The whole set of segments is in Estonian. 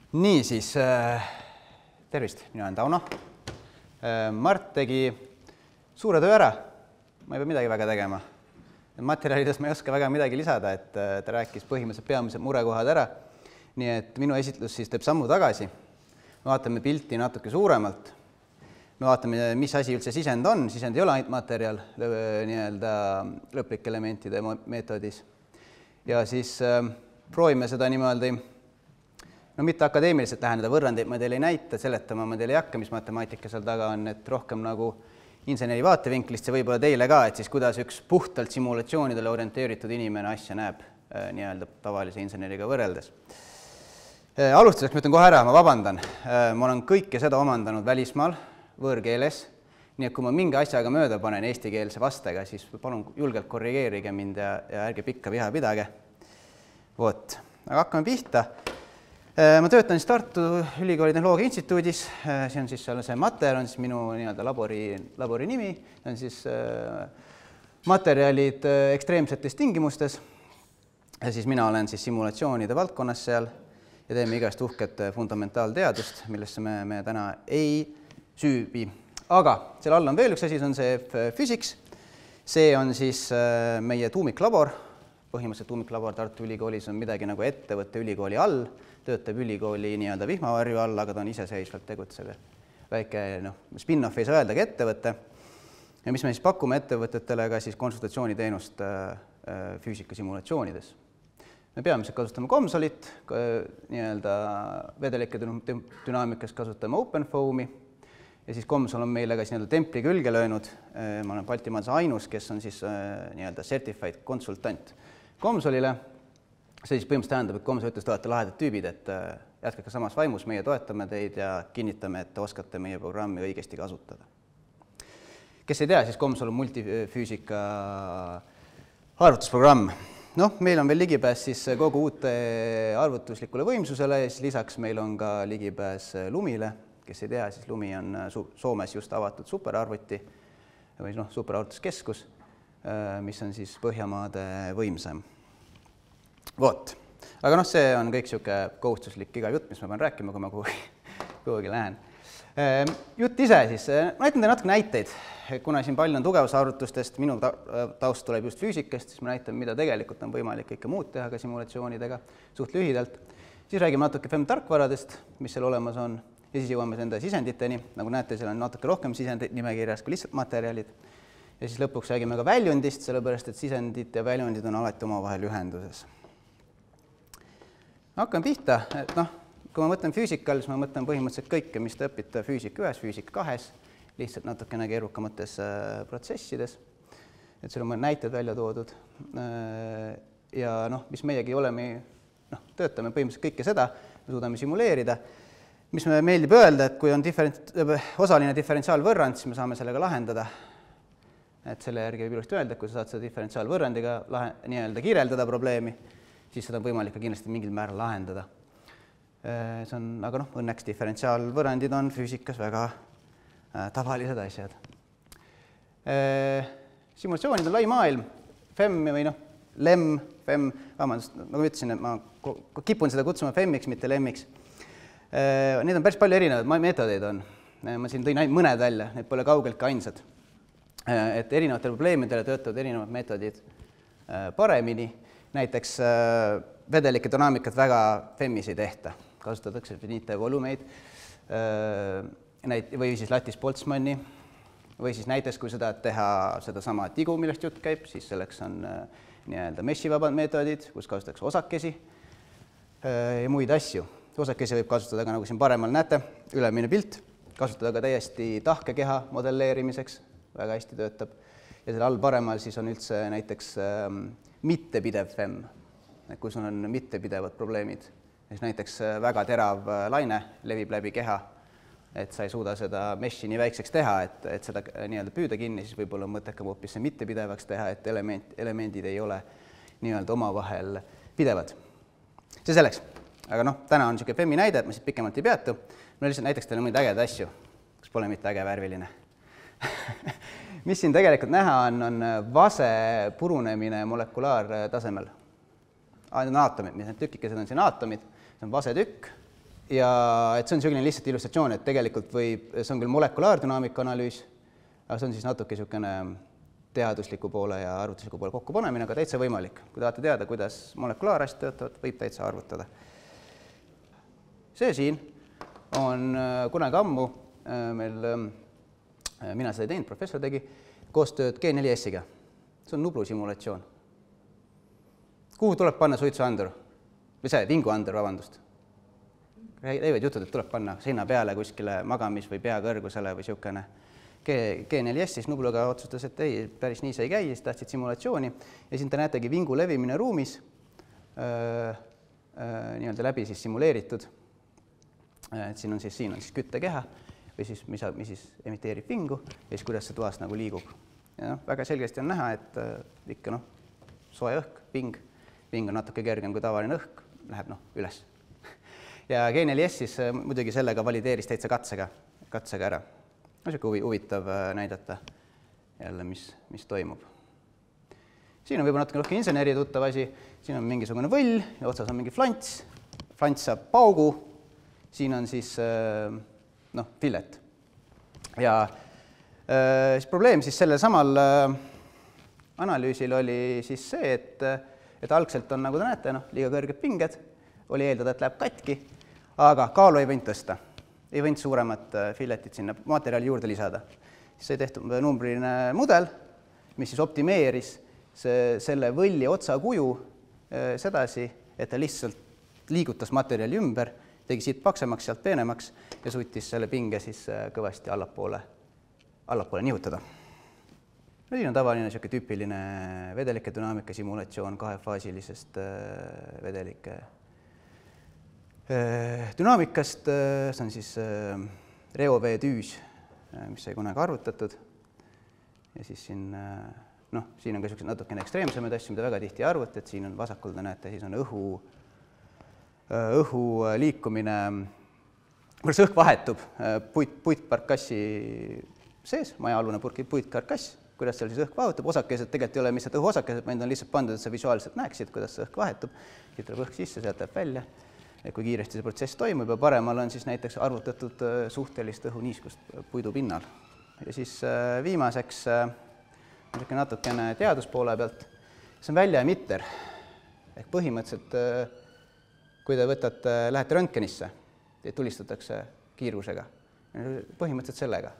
Nii siis, tervist, mina olen Tauno. Mart tegi suure töö ära, ma ei pea midagi väga tegema. Materjalides ma ei oska väga midagi lisada, et ta rääkis põhimõtteliselt peamised murekohad ära. Nii et minu esitlus siis teeb sammu tagasi. Me vaatame pilti natuke suuremalt. Me vaatame, mis asi üldse sisend on. Sisend ei ole ainult materjal nii-öelda lõplike elementide meetodis. Ja siis proovime seda niimoodi, no mitte akadeemiliselt läheneda, võrrandeid ma teile ei näita, seletama ma teile ei hakka, mis matemaatika seal taga on, et rohkem nagu inseneri vaatevinklist see võib-olla teile ka, et siis kuidas üks puhtalt simulatsioonidele orienteeritud inimene asja näeb nii-öelda tavalise inseneriga võrreldes. Alustuseks ma ütlen kohe ära, ma vabandan. Ma olen kõike seda omandanud välismaal, võõrkeeles, nii et kui ma mingi asjaga mööda panen eestikeelse vastega, siis palun julgelt korrigeerige mind ja ärge pikka viha pidage. Vot, aga hakkame pihta. Ma töötan siis Tartu Ülikooli Tehnoloogia Instituudis, see on siis see mater, on siis minu nii-öelda labori nimi, see on siis materjalid ekstreemsetes tingimustes ja siis mina olen siis simulatsioonide valdkonnas seal ja teeme igast uhket fundamentaalteadust, millesse me täna ei süübi. Aga selle all on veel üks asi, see on see physics, see on siis meie tuumiklabor, põhimõtteliselt tuumiklabor Tartu Ülikoolis on midagi nagu ettevõtte ülikooli all, töötab ülikooli nii-öelda vihmavarju all, aga ta on iseseisvalt tegutsev. Väike spin-off ei saa öeldagi ettevõte. Ja mis me siis pakume ettevõtetele ka siis konsultatsiooniteenust füüsikasimulatsioonides. Me peamiselt kasutame Comsolit, nii-öelda vedelike dünaamikas kasutame OpenFoami ja siis Comsol on meile ka nii-öelda templi külge löönud. Ma olen Baltimaades ainus, kes on siis nii-öelda certified konsultant Comsolile. See siis põhimõtteliselt tähendab, et Comsol ütles, et olete lahedad tüübid, et jätkake samas vaimus, meie toetame teid ja kinnitame, et te oskate meie programmi õigesti kasutada. Kes ei tea, siis Comsol on multifüüsika arvutusprogramm. Meil on veel ligipääs siis kogu uute arvutuslikule võimsusele ja siis lisaks meil on ka ligipääs Lumile. Kes ei tea, siis Lumi on Soomes just avatud superarvuti või superarvutuskeskus, mis on siis Põhjamaade võimsam. Vot, aga see on kõik siuke kohustuslik iga jutt, mis ma pean rääkima, kui ma kuhugi lähen. Jutt ise siis, ma näitan teile natuke näiteid, kuna siin palju on tugevusarvutustest, minu taust tuleb just füüsikast, siis ma näitan, mida tegelikult on võimalik kõike muud teha ka simulatsioonidega suht lühidalt. Siis räägime natuke FEM-tarkvaradest, mis seal olemas on ja siis jõuame enda sisenditeni, nagu näete, seal on natuke rohkem sisendit nimekirjas kui lihtsalt materjalid. Ja siis lõpuks räägime ka väljundist, sellepärast et sisendid ja väljundid on alati omavahel ühenduses. Hakkame pihta, et kui ma mõtlen füüsikal, siis ma mõtlen põhimõtteliselt kõike, mis te õpite füüsika 1, füüsika 2, lihtsalt natukene keerukamates protsessides. Et seal on mõned näited välja toodud. Ja mis meiegi oleme, töötame põhimõtteliselt kõike seda, me suudame simuleerida. Mis me meeldib öelda, et kui on osaline diferentsiaalvõrrand, siis me saame sellega lahendada. Et selle järgi võib ilusti öelda, et kui sa saad seda diferentsiaalvõrrandiga nii-öelda kiireldada probleemi, siis seda on võimalik ka kindlasti mingil määral lahendada. Aga õnneks diferentsiaalvõrrandid on füüsikas väga tavalised asjad. Simulatsioonid on lai maailm, FEM või LEM, FEM, nagu ma ütlesin, et ma kipun seda kutsuma FEM-iks, mitte LEM-iks. Need on päris palju erinevad meetodeid on. Ma siin tõin ainult mõned välja, need pole kaugeltki ainsad. Et erinevatele probleemidele töötavad erinevad meetodid paremini. Näiteks vedelike dünaamikat väga FEM-is ei tehta. Kasutatakse finiite volumeid või siis Lattice-Boltzmanni või siis näiteks, kui seda teha sedasama tigu, millest jutt käib, siis selleks on nii-öelda meshi-vabad meetodid, kus kasutatakse osakesi ja muid asju. Osakesi võib kasutada ka, nagu siin paremal näete, ülemine pilt, kasutada ka täiesti tahkekeha modelleerimiseks, väga hästi töötab. Ja selle all paremal siis on üldse näiteks mittepidev FEM, kui sul on mittepidevad probleemid. Näiteks väga terav laine levib läbi keha, et sa ei suuda seda meshi nii väikseks teha, et seda nii-öelda püüda kinni, siis võib-olla mõttekam hoopis see mittepidevaks teha, et elemendid ei ole nii-öelda omavahel pidevad. See selleks. Aga täna on niisugune FEM-i näide, et ma siit pikemalt ei peatu. Ma lihtsalt näiteks teile mõned äged asju, kus pole mitte äge värviline. Mis siin tegelikult näha on vase purunemine molekulaartasemel. Need on aatomid, mis need tükikesed on siin aatomid, see on vasetükk ja et see on selline lihtsalt illustratsioon, et tegelikult võib, see on küll molekulaardünaamika analüüs, aga see on siis natuke niisugune teadusliku poole ja arvutusliku poole kokkupanemine, aga täitsa võimalik. Kui tahate teada, kuidas molekulaarasjad töötavad, võib täitsa arvutada. See siin on kunagi ammu meil, mina seda ei teinud, professor tegi, koostööd G4S-iga. See on Nublu simulatsioon. Kuhu tuleb panna suitsuandur? Või see, vinguandur, vabandust. Käivad jutud, et tuleb panna seina peale kuskile magamis- või peakõrgusele või niisugune. G4S-is Nubluga otsustas, et ei, päris nii see ei käi, siis tahtsid simulatsiooni. Ja siin te näetegi vingu levimine ruumis, nii-öelda läbi siis simuleeritud. Et siin on siis küttekeha või siis, mis siis emiteerib vingu ja siis kuidas see toas nagu liigub. Ja väga selgesti on näha, et ikka soe õhk, ping on natuke kergem kui tavaline õhk, läheb üles. Ja G4S-is muidugi sellega valideeris täitsa katsega ära. Niisugune huvitav näidata jälle, mis toimub. Siin on võib-olla natuke rohkem inseneri tuttav asi, siin on mingisugune võll ja otsas on mingi flants saab paugu, siin on siis fillet. Ja siis probleem siis sellel samal analüüsil oli siis see, et algselt on, nagu te näete, liiga kõrged pinged, oli eeldada, et läheb katki, aga kaalu ei võinud tõsta, ei võinud suuremat filletit sinna materjali juurde lisada. Siis sai tehtud numbriline mudel, mis siis optimeeris selle võlli otsa kuju sedasi, et ta lihtsalt liigutas materjali ümber, tegi siit paksemaks, sealt peenemaks ja suutis selle pinge siis kõvasti allapoole nihutada. No siin on tavaline tüüpiline vedelike dünaamika simulatsioon kahefaasilisest vedelike dünaamikast. See on siis reoveetüüs, mis sai kunagi arvutatud. Ja siis siin on ka natukene ekstreemsemaid asju, mida väga tihti ei arvuta, et siin on vasakul, te näete, siis on õhu liikumine, kuidas õhk vahetub puitkarkassi sees, majaalune puitkarkass, kuidas seal siis õhk vahetub, osakesed tegelikult ei ole lihtsalt õhuosakesed, vaid on lihtsalt pandud, et sa visuaalselt näeksid, kuidas see õhk vahetub, siit tuleb õhk sisse, sealt läheb välja, et kui kiiresti see protsess toimub ja paremal on siis näiteks arvutatud suhtelist õhuniiskust puidu pinnal. Ja siis viimaseks natukene teaduspoole pealt, see on väljaemitter, ehk põhimõtteliselt kui te lähete röntgenisse, teid tulistatakse kiirusega, põhimõtteliselt sellega.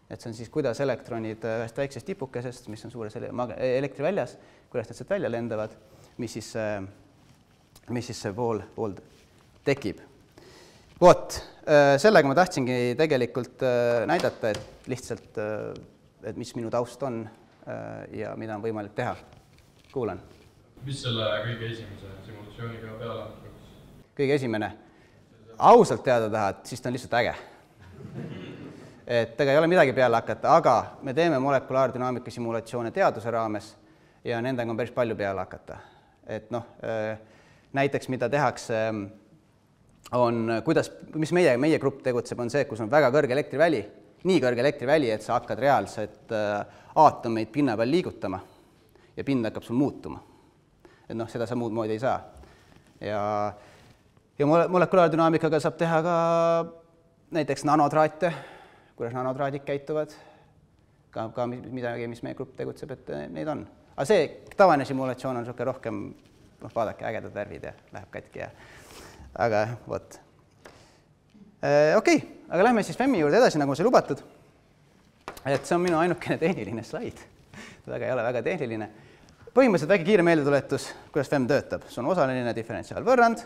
Et see on siis, kuidas elektronid ühest väiksest tipukesest, mis on suures elektriväljas, kuidas nad sealt välja lendavad, mis siis see pool tekib. Vot, sellega ma tahtsingi tegelikult näidata, et lihtsalt, et mis minu taust on ja mida on võimalik teha. Kuulan. Mis selle kõige esimese simulatsiooniga peale on? Kõige esimene. Ausalt teada tahad, siis ta on lihtsalt äge. Et ega ei ole midagi peale hakata, aga me teeme molekulaardünaamika simulatsioone teaduse raames ja nendega on päris palju peale hakata. Et näiteks mida tehakse on, mis meie grupp tegutseb, on see, kus on väga kõrge elektriväli, nii kõrge elektriväli, et sa hakkad reaalselt aatomeid pinna peal liigutama ja pind hakkab sul muutuma. Et seda sa muud moodi ei saa. Ja molekulaardünaamikaga saab teha ka näiteks nanotraate, kuidas nanotraadid käituvad, ka midagi, mis meie grupp tegutseb, et neid on. Aga see tavaline simulatsioon on rohkem, vaadake, ägedad värvid ja läheb katki. Aga vot. Okei, aga lähme siis FEM-i juurde edasi, nagu see lubatud. Et see on minu ainukene tehniline slaid. Väga ei ole väga tehniline. Põhimõtteliselt väike kiire meeldetuletus, kuidas FEM töötab. See on osaline diferentsiaalvõrrand.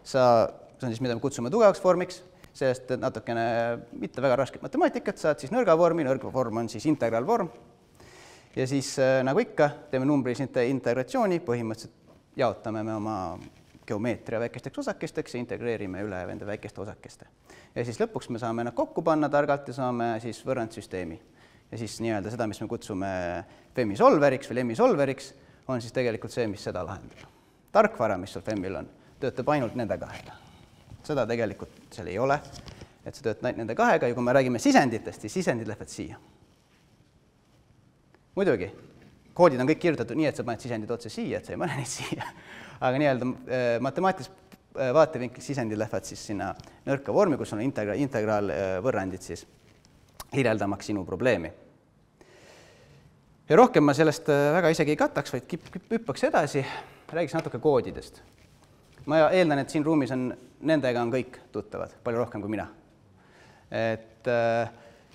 See on siis, mida me kutsume tugevaks vormiks. Sellest natukene mitte väga rasket matemaatikat, saad siis nõrga vormi on siis integraalvorm. Ja siis nagu ikka, teeme numbrilise integratsiooni, põhimõtteliselt jaotame me oma geomeetria väikesteks osakesteks ja integreerime üle nende väikeste osakeste. Ja siis lõpuks me saame nad kokku panna targalt ja saame siis võrrandsüsteemi. Ja siis nii-öelda seda, mis me kutsume FEM-i solveriks või lemmi solveriks, on siis tegelikult see, mis seda lahendab. Tarkvara, mis sul FEM-il on, töötab ainult nende kahega. Seda tegelikult seal ei ole, et see töötab nende kahega ja kui me räägime sisenditest, siis sisendid lähevad siia. Muidugi, koodid on kõik kirjutatud nii, et sa paned sisendid otse siia, et sa ei pane neid siia. Aga nii-öelda matemaatiliselt vaatevinklis sisendid lähevad siis sinna nõrka vormi, kus on integraalvõrrandid siis kirjeldamaks sinu probleemi. Ja rohkem ma sellest väga isegi ei kataks, vaid hüppaks edasi, räägiks natuke koodidest. Ma eeldan, et siin ruumis nendega on kõik tuttavad, palju rohkem kui mina. Et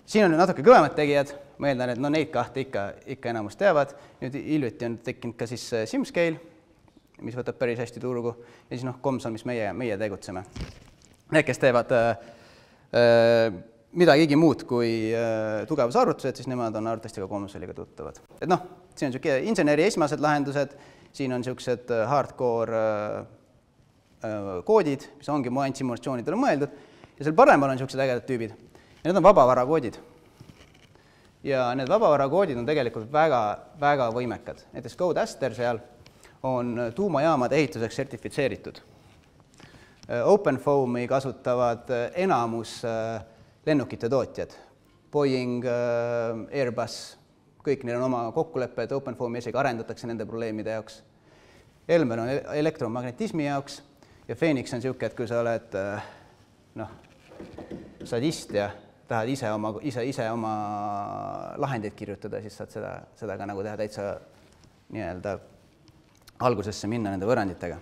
siin on natuke kõvemad tegijad, ma eeldan, et neid kahte ikka enamus teavad. Nüüd hiljuti on tekkinud ka siis SimScale, mis võtab päris hästi turgu, ja siis Comson, mis meie tegutseme. Need, kes teevad midagigi muud kui tugevusarvutused, siis nemad on arvatavasti ka Comsoniga tuttavad. Et siin on niisugune inseneri esmased lahendused, siin on niisugused hardcore koodid, mis ongi simulatsioonidele mõeldud, ja seal paremal on niisugused ägedad tüübid. Ja need on vabavarakoodid. Ja need vabavarakoodid on tegelikult väga võimekad. Näiteks Codeaster seal on tuumajaamade ehituseks sertifitseeritud. OpenFOAMi kasutavad enamus lennukite tootjad. Boeing, Airbus, kõik neil on oma kokkulepped, OpenFOAMi isegi arendatakse nende probleemide jaoks. Elmer on elektromagnetismi jaoks ja Phoenix on niisugune, et kui sa oled sadist ja tahad ise oma lahendeid kirjutada, siis saad seda ka nagu teha täitsa nii-öelda algusesse minna nende võrranditega.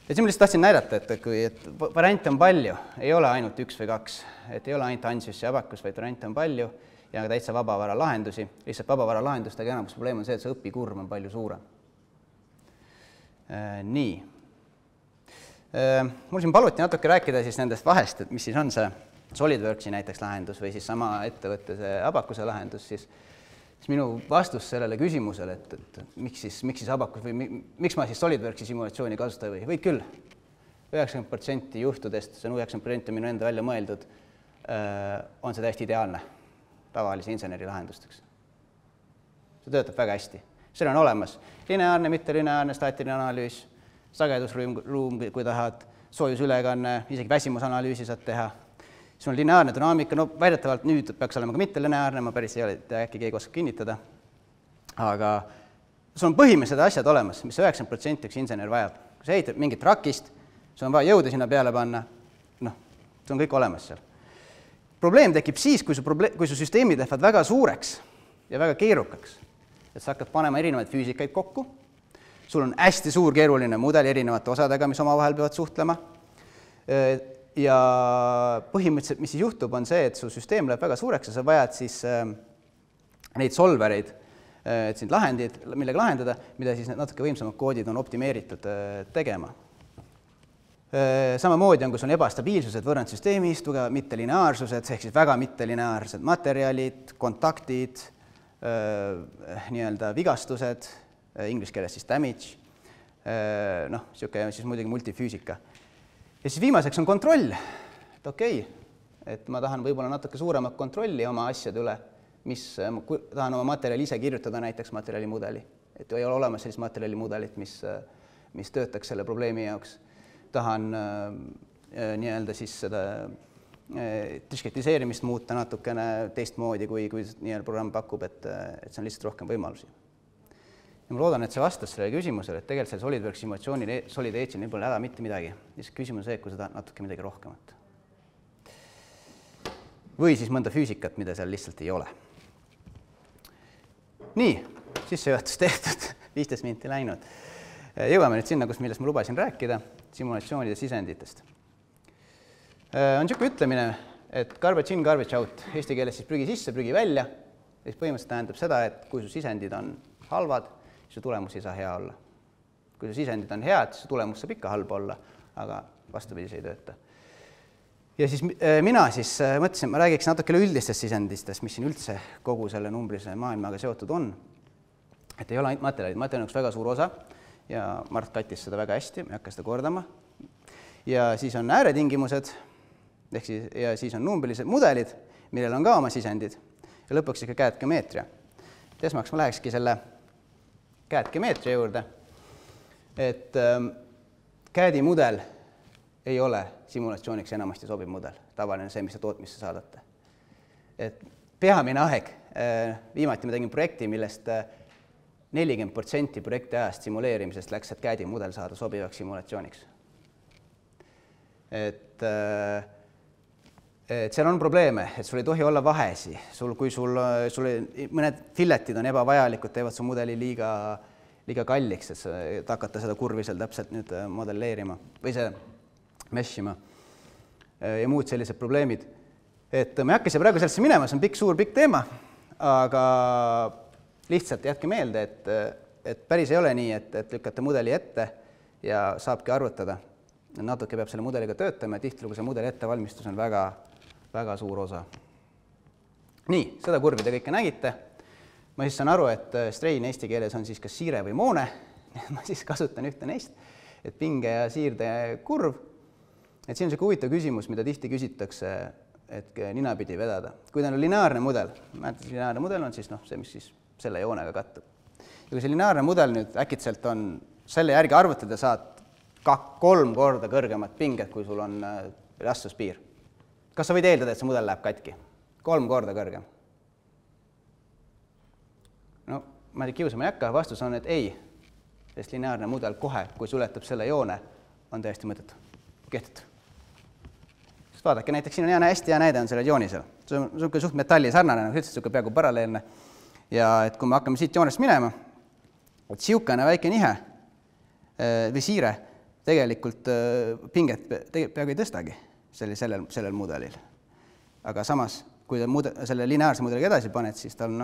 Ja siin ma lihtsalt tahtsin näidata, et variante on palju, ei ole ainult 1 või 2, et ei ole ainult Ansys ja Abacus, vaid variante on palju ja ka täitsa vabavara lahendusi. Lihtsalt vabavara lahendustega enamus probleem on see, et see õpikurv on palju suurem. Nii. Mul siin paluti natuke rääkida siis nendest vahest, et mis siis on see SolidWorksi näiteks lahendus või siis sama ettevõtte see Abacuse lahendus, siis minu vastus sellele küsimusele, et miks siis Abacus või miks ma siis SolidWorksi simulatsiooni kasutada või võid küll. 90% juhtudest, see on 90% minu enda välja mõeldud, on see täiesti ideaalne tavalise inseneri lahendusteks. See töötab väga hästi. See on olemas lineaarne, mittelineaarne, staatiline analüüs, sagedusruum, kui tahad, soojusülekanne, isegi väsimusanalüüsi saad teha. See on lineaarne dünaamika, väidetavalt nüüd peaks olema ka mittelineaarne, ma päris ei ole, äkki keegi oskab kinnitada. Aga sul on põhimõtteliselt asjad olemas, mis 90% üks insener vajab. Kui sa ehitad mingit rakist, sul on vaja jõuda sinna peale panna, see on kõik olemas seal. Probleem tekib siis, kui su süsteemid lähevad väga suureks ja väga keerukaks. Et sa hakkad panema erinevaid füüsikaid kokku, sul on hästi suur keeruline mudel erinevate osadega, mis omavahel peavad suhtlema. Ja põhimõtteliselt, mis siis juhtub, on see, et su süsteem läheb väga suureks ja sa vajad siis neid solvereid, et sind lahendid, millega lahendada, mida siis natuke võimsamad koodid on optimeeritud tegema. Samamoodi on, kui sul on ebastabiilsused võrrandsüsteemis, tugevad mittelineaarsused, ehk siis väga mittelineaarsed materjalid, kontaktid, nii-öelda vigastused, inglise keeles siis damage, niisugune siis muidugi multifüüsika. Ja siis viimaseks on kontroll, et okei, et ma tahan võib-olla natuke suuremat kontrolli oma asjade üle, tahan oma materjali ise kirjutada näiteks materjalimudeli, et ei ole olemas sellist materjalimudelit, mis töötaks selle probleemi jaoks. Tahan nii-öelda siis seda disketiseerimist muuta natukene teistmoodi, kui nii-öelda programm pakub, et see on lihtsalt rohkem võimalusi. Ja ma loodan, et see vastas sellele küsimusele, et tegelikult selle SolidWorks simulatsioonil Solid Edge'il neil pole häda mitte midagi. Lihtsalt küsimus on see, kui sa tahad natuke midagi rohkemat. Või siis mõnda füüsikat, mida seal lihtsalt ei ole. Nii, sissejuhatus tehtud, 15 minti läinud. Jõuame nüüd sinna, millest ma lubasin rääkida, simulatsioonide sisenditest. On niisugune ütlemine, et garbage in, garbage out. Eesti keeles siis prügi sisse, prügi välja. Siis põhimõtteliselt tähendab seda, et kui su sisendid on halvad, siis su tulemus ei saa hea olla. Kui su sisendid on head, siis su tulemus saab ikka halb olla, aga vastupidi see ei tööta. Ja siis mina siis mõtlesin, ma räägiks natuke üldistest sisendistest, mis siin üldse kogu selle numbrise maailmaga seotud on. Et ei ole ainult materjalid, materjal on üks väga suur osa ja Mart kattis seda väga hästi, ma ei hakka seda kordama. Ja siis on ääretingimused, ja siis on numbrilised mudelid, millel on ka oma sisendid ja lõpuks ikka CAD-geomeetria. Esmaks ma lähekski selle CAD-geomeetria juurde, et CAD-i mudel ei ole simulatsiooniks enamasti sobiv mudel, tavaline see, mis te tootmisse saadate. Et peamine aeg, viimati ma tegin projekti, millest 40% projekti ajast simuleerimisest läks, et CAD-i mudel saada sobivaks simulatsiooniks. et seal on probleeme, et sul ei tohi olla vahesi, kui sul mõned filletid on ebavajalikud, teevad su mudeli liiga kalliks, et hakata seda kurvi seal täpselt nüüd modelleerima või see meshima ja muud sellised probleemid. Et ma ei hakka praegu sellesse minema, see on pikk teema, aga lihtsalt jätke meelde, et päris ei ole nii, et lükkate mudeli ette ja saabki arvutada. Natuke peab selle mudeliga töötama ja tihtilugu see mudeli ettevalmistus on väga suur osa. Nii, seda kurvi te kõike nägite. Ma siis saan aru, et strain eesti keeles on siis kas siire või moone. Ma siis kasutan ühte neist, et pinge ja siirde kurv. Et siin on selline huvitav küsimus, mida tihti küsitakse, et ninapidi vedada. Kui ta on lineaarne mudel, lineaarne mudel on siis see, mis siis selle joonega kattub. Ja kui see lineaarne mudel nüüd äkitselt on, selle järgi arvutada saad 3 korda kõrgemat pinget, kui sul on elastsuspiir. Kas sa võid eeldada, et see mudel läheb katki? 3 korda kõrgem. No, ma kiusama ei hakka, vastus on, et ei. Sest lineaarne mudel kohe, kui suletab selle joone, on täiesti mõttetu, kehtetu. Sest vaadake, näiteks siin on hästi hea näide on selle joonisel. See on suht metalli sarnane, üldse peaaegu paralleelne. Ja et kui me hakkame siit joonest minema, et siukene väike nihe või siire tegelikult pinget peaaegu ei tõstagi sellel mudelil. Aga samas, kui selle lineaarse mudeliga edasi paned, siis tal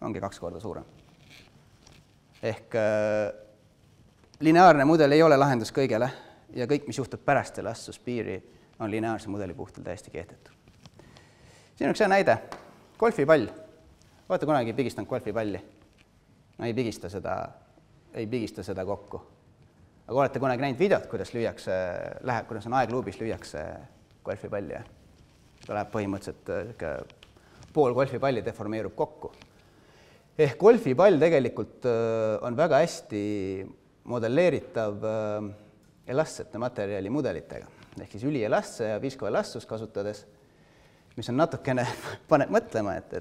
ongi 2 korda suurem. Ehk lineaarne mudel ei ole lahendus kõigele ja kõik, mis juhtub pärast elastsuspiiri, on lineaarse mudeli puhtul täiesti kehtetu. Siin on üks hea näide. Golfipall. Olete kunagi pigistanud golfipalli? No ei pigista seda kokku. Aga olete kunagi näinud videot, kuidas on aegluubis lüüakse golfipalli. Ta läheb põhimõtteliselt pool golfipalli deformeerub kokku. Ehk golfipall tegelikult on väga hästi modelleeritav elastsete materjali mudelitega. Ehk siis ülielastse ja viskoelastsus kasutades, mis on natukene paneb mõtlema, et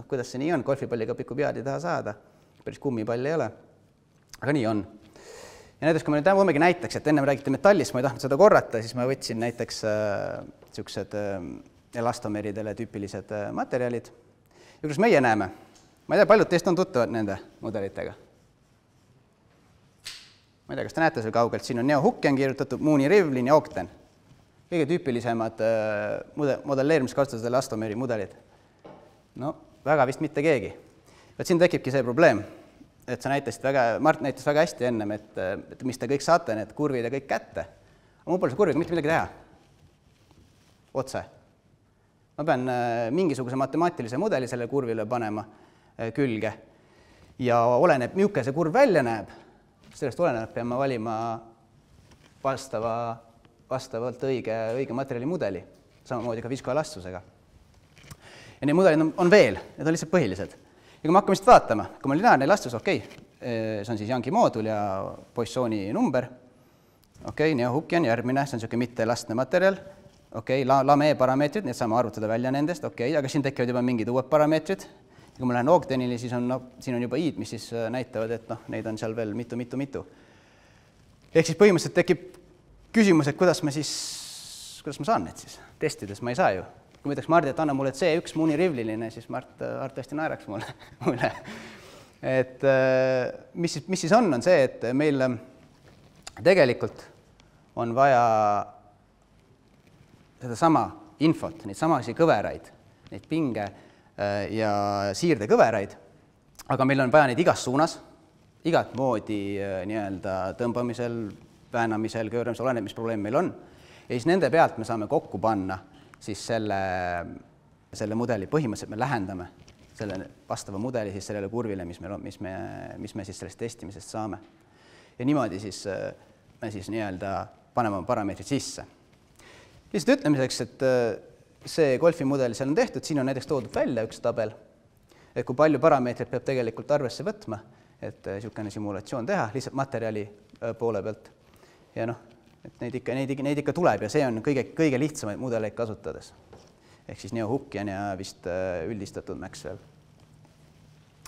kuidas see nii on, golfipalliga pikku pead ei taha saada, päris kummipall ei ole, aga nii on. Ja näiteks, kui me nüüd võimegi näiteks, et enne räägite metallist, ma ei tahtnud seda korrata, siis ma võtsin näiteks sellised elastomeridele tüüpilised materjalid. Ja kuidas meie näeme? Ma ei tea, paljud teist on tuttavad nende mudelitega. Ma ei tea, kas te näete seal kaugelt, siin on neohukken kirjutatud, Mooney Rivlin ja Ogden. Kõige tüüpilisemad modelleerimiskasutused elastomeri mudelid. No, väga vist mitte keegi. Et siin tekibki see probleem. Et sa Mart näitas väga hästi ennem, et mis te kõik saate, need kurvid ja kõik kätte. Aga mul pole see kurviga mitte midagi teha. Otse. Ma pean mingisuguse matemaatilise mudeli selle kurvile panema külge. Ja oleneb, milline see kurv välja näeb. Sellest oleneb, pean ma valima vastavalt õige materjali mudeli. Samamoodi ka viskoelastsusega. Ja need mudelid on veel, need on lihtsalt põhilised. Ja kui me hakkame siit vaatama, kui ma lineaarne elastus, see on siis Youngi moodul ja Poissoni number, neohukken järgmine, see on selline mitte-elastne materjal, lame parameetrid, need saame arvutada välja nendest, aga siin tekivad juba mingid uued parameetrid. Ja kui ma lähen Ogdenile, siis siin on juba i-d, mis siis näitavad, et neid on seal veel mitu. Ehk siis põhimõtteliselt tekib küsimus, et kuidas ma saan need siis? Testides ma ei saa ju. Kui ma ütleks Mardi, et anna mulle C1 Mooney Rivliline, siis Mart tõesti naeraks mulle. Et mis siis on see, et meil tegelikult on vaja sedasama infot, neid samasi kõveraid, neid pinge ja siirde kõveraid, aga meil on vaja neid igas suunas, igat moodi tõmbamisel, väänamisel, kööramisel, oleneb, mis probleem meil on. Ja siis nende pealt me saame kokku panna siis selle mudeli põhimõtteliselt me lähendame selle vastava mudeli siis sellele kurvile, mis me siis sellest testimisest saame. Ja niimoodi siis me siis paneme parameetrid sisse. Lihtsalt ütlemiseks, et see golfimudel seal on tehtud, siin on näiteks toodud välja üks tabel, et kui palju parameetrid peab tegelikult arvesse võtma, et niisugune simulatsioon teha, lihtsalt materjali poole pealt. Ja et neid ikka tuleb ja see on kõige lihtsamaid mudeleid kasutades. Ehk siis neohukken ja vist üldistatud Maxwell.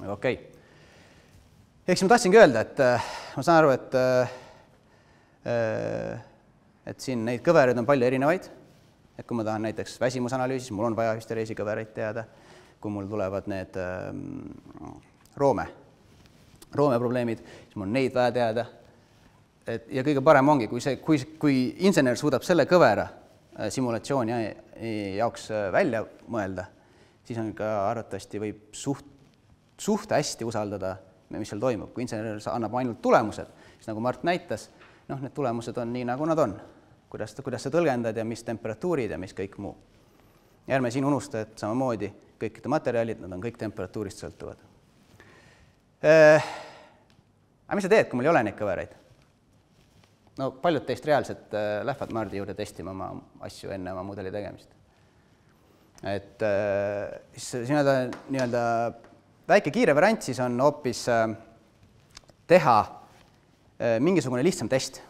Ehk siis ma tahtsingi öelda, et ma saan aru, et siin neid kõveraid on palju erinevaid, et kui ma tahan näiteks väsimusanalüüsis, mul on vaja hüstereesi kõveraid teada, kui mul tulevad need roome probleemid, siis mul on neid vaja teada. Ja kõige parem ongi, kui insener suudab selle kõvera simulatsiooni jaoks välja mõelda, siis on ka arvatavasti võib suht hästi usaldada, mis seal toimub. Kui insener annab ainult tulemused, siis nagu Mart näitas, need tulemused on nii, nagu nad on. Kuidas sa tõlgendad ja mis temperatuurid ja mis kõik muu. Ja ärme siin unusta, et samamoodi kõikide materjalid, nad on kõik temperatuurist sõltuvad. Aga mis sa teed, kui mul ei ole neid kõveraid? No paljud teist reaalselt lähevad Mardi juurde testima oma asju enne oma mudeli tegemist. Et siis nii-öelda väike kiire variant siis on hoopis teha mingisugune lihtsam test.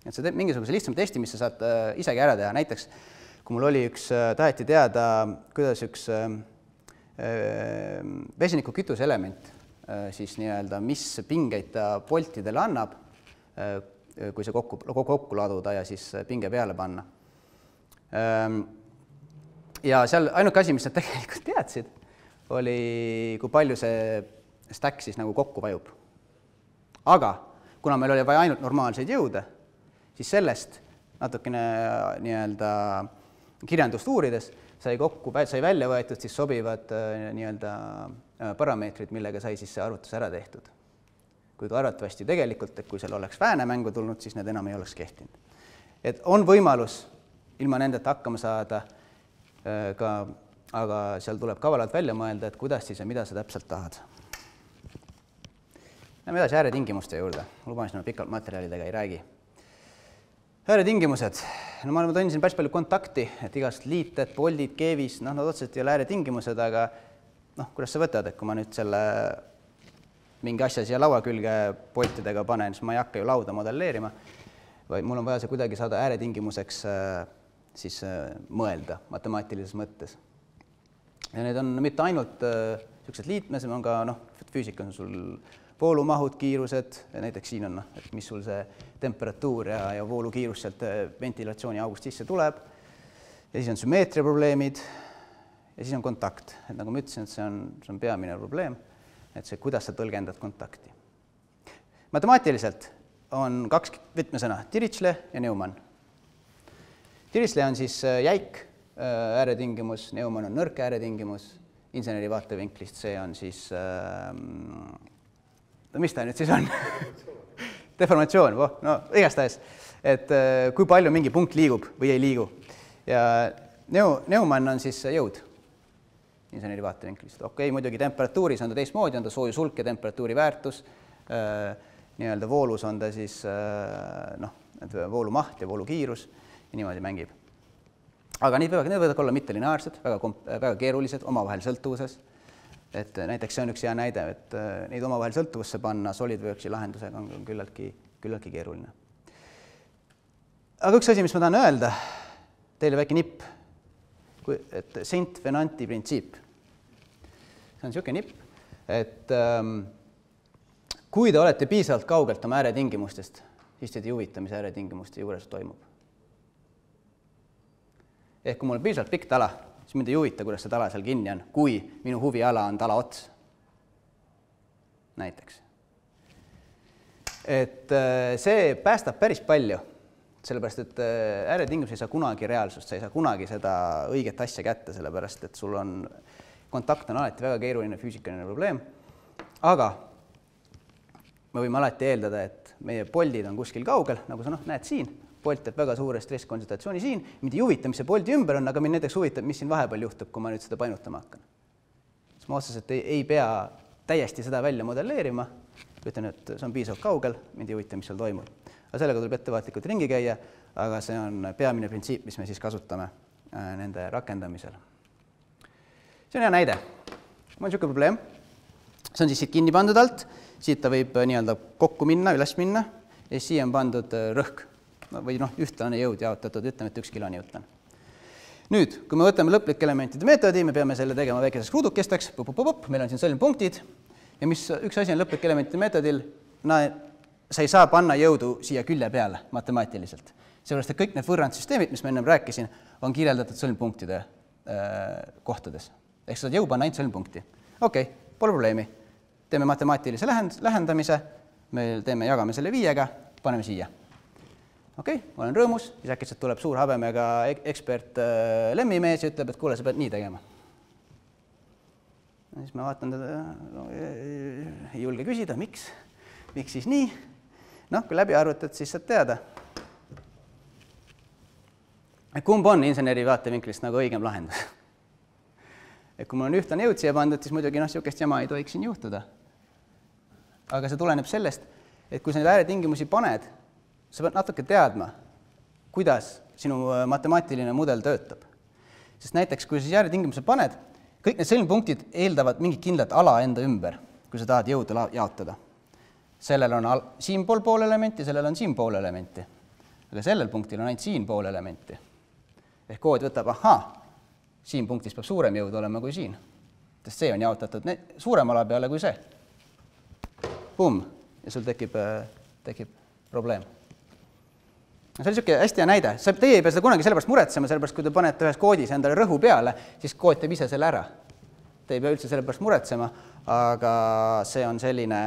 Et sa teed mingisuguse lihtsam testi, mis sa saad isegi ära teha. Näiteks, kui mul oli taheti teada, kuidas üks vesiniku kütuse element, siis nii-öelda, mis pingeid ta poltidele annab, kui see kokku laduda ja siis pinge peale panna. Ja seal ainuke asi, mis nad tegelikult teadsid, oli, kui palju see stack siis nagu kokku vajub. Aga kuna meil oli vaja ainult normaalseid jõude, siis sellest natukene nii-öelda kirjandust uurides sai välja võetud siis sobivad nii-öelda parameetrid, millega sai siis see arvutus ära tehtud. Kuigi arvatavasti tegelikult, et kui seal oleks vääne mängu tulnud, siis need enam ei oleks kehtinud. Et on võimalus ilma nendeta hakkama saada, aga seal tuleb kavalalt välja mõelda, et kuidas siis ja mida sa täpselt tahad. Lähme edasi ääretingimuste juurde. Lubasin, ma pikalt materjalidega ei räägi. Ääretingimused. No ma toin siin päris palju kontakti, et igast liited, poldid, keevis, nad otseselt ei ole ääretingimused, aga kuidas sa võtad, et kui ma nüüd selle mingi asja siia laua külge poltidega panen, siis ma ei hakka ju lauda modelleerima, vaid mul on vaja see kuidagi saada ääretingimuseks siis mõelda matemaatilises mõttes. Ja need on mitte ainult sellised liitmes, on ka füüsikas on sul voolumahud, kiirused, näiteks siin on, et mis sul see temperatuur ja voolukiirus sealt ventilatsiooni august sisse tuleb. Ja siis on sümmeetria probleemid ja siis on kontakt. Et nagu ma ütlesin, et see on peamine probleem, et see, kuidas sa tõlgendad kontakti. Matemaatiliselt on kaks võtmesõna, Dirichlet ja Neumann. Dirichlet on siis jäik ääretingimus, Neumann on nõrk ääretingimus, inseneri vaatevinklist see on siis, mis ta nüüd siis on? Deformatsioon, igastahes, et kui palju mingi punkt liigub või ei liigu. Ja Neumann on siis jõud inseneri vaatevinklist. Okei, muidugi temperatuuris on ta teistmoodi, on ta soojusulk ja temperatuuri väärtus, nii-öelda voolus on ta siis voolumaht ja voolukiirus ja niimoodi mängib. Aga need võivad olla mittelineaarsed, väga keerulised, omavahel sõltuvuses. Et näiteks see on üks hea näide, et neid omavahel sõltuvusse panna SolidWorksi lahendusega on küllaltki keeruline. Aga üks asi, mis ma tahan öelda, teile väike nipp, et Saint-Venanti printsiip. See on niisugune nipp, et kui te olete piisavalt kaugelt oma ääretingimustest, siis teid ei huvita, mis ääretingimuste juures toimub. Ehk kui mul on piisavalt pikk tala, siis mind ei huvita, kuidas see tala seal kinni on, kui minu huviala on tala ots. Näiteks. Et see päästab päris palju, sellepärast, et ääretingimus ei saa kunagi reaalsust, sa ei saa kunagi seda õiget asja kätte, sellepärast, et sul on kontakt on alati väga keeruline füüsikaline probleem, aga me võime alati eeldada, et meie poldid on kuskil kaugel, nagu sa näed siin, polt teeb väga suure stresskontsentratsiooni siin, mind ei huvita, mis see poldi ümber on, aga mind näiteks huvitab, mis siin vahepeal juhtub, kui ma nüüd seda painutama hakkan. Siis ma otseselt ei pea täiesti seda välja modelleerima, ütlen, et see on piisavalt kaugel, mind ei huvita, mis seal toimub. Aga sellega tuleb ettevaatlikult ringi käia, aga see on peamine printsiip, mis me siis kasutame nende rakendamisel. See on hea näide. Mul on niisugune probleem. See on siis siit kinni pandud alt, siit ta võib nii-öelda kokku minna, üles minna ja siia on pandud rõhk või ühtlane jõud jaotatud, ütleme, et 1 kilonewton. Nüüd, kui me võtame lõplike elementide meetodi, me peame selle tegema väikeseks ruudukesteks, meil on siin sõlmpunktid ja mis üks asi on lõplike elementide meetodil, sa ei saa panna jõudu siia külje peale matemaatiliselt. Seepärast, et kõik need võrrandsüsteemid, mis ma ennem rääkisin, on kirjeldatud sõlmpunktide kohtades. Ehk sa saad jõu panna ainult sõlmpunkti. Okei, pole probleemi. Teeme matemaatilise lähendamise, me jagame selle 5-ga, paneme siia. Okei, ma olen rõõmus, siis äkitselt tuleb suur habemega ekspert Lemmimees ja ütleb, et kuule, sa pead nii tegema. Ja siis ma vaatan teda, ei julge küsida, miks siis nii? Noh, kui läbi arvutad, siis saad teada. Kumb on inseneri vaatevinklist nagu õigem lahendus? Et kui mul on ühtlane jõud siia pandud, siis muidugi niisugust jama ei tohiks siin juhtuda. Aga see tuleneb sellest, et kui sa neid ääretingimusi paned, sa pead natuke teadma, kuidas sinu matemaatiline mudel töötab. Sest näiteks, kui sa ääretingimuse paned, kõik need sõlmpunktid eeldavad mingit kindlat ala enda ümber, kui sa tahad jõudu jaotada. Sellel on siinpool pool elementi, sellel on siin pool elementi. Aga sellel punktil on ainult siin pool elementi. Ehk kood võtab, siin punktis peab suurem jõud olema kui siin. Sest see on jaotatud suurem ala peale kui see. Pumm! Ja sul tekib probleem. See on niisugune hästi hea näide. Teie ei pea seda kunagi sellepärast muretsema, sellepärast kui te panete ühes koodis endale rõhu peale, siis kood teeb ise selle ära. Te ei pea üldse sellepärast muretsema, aga see on selline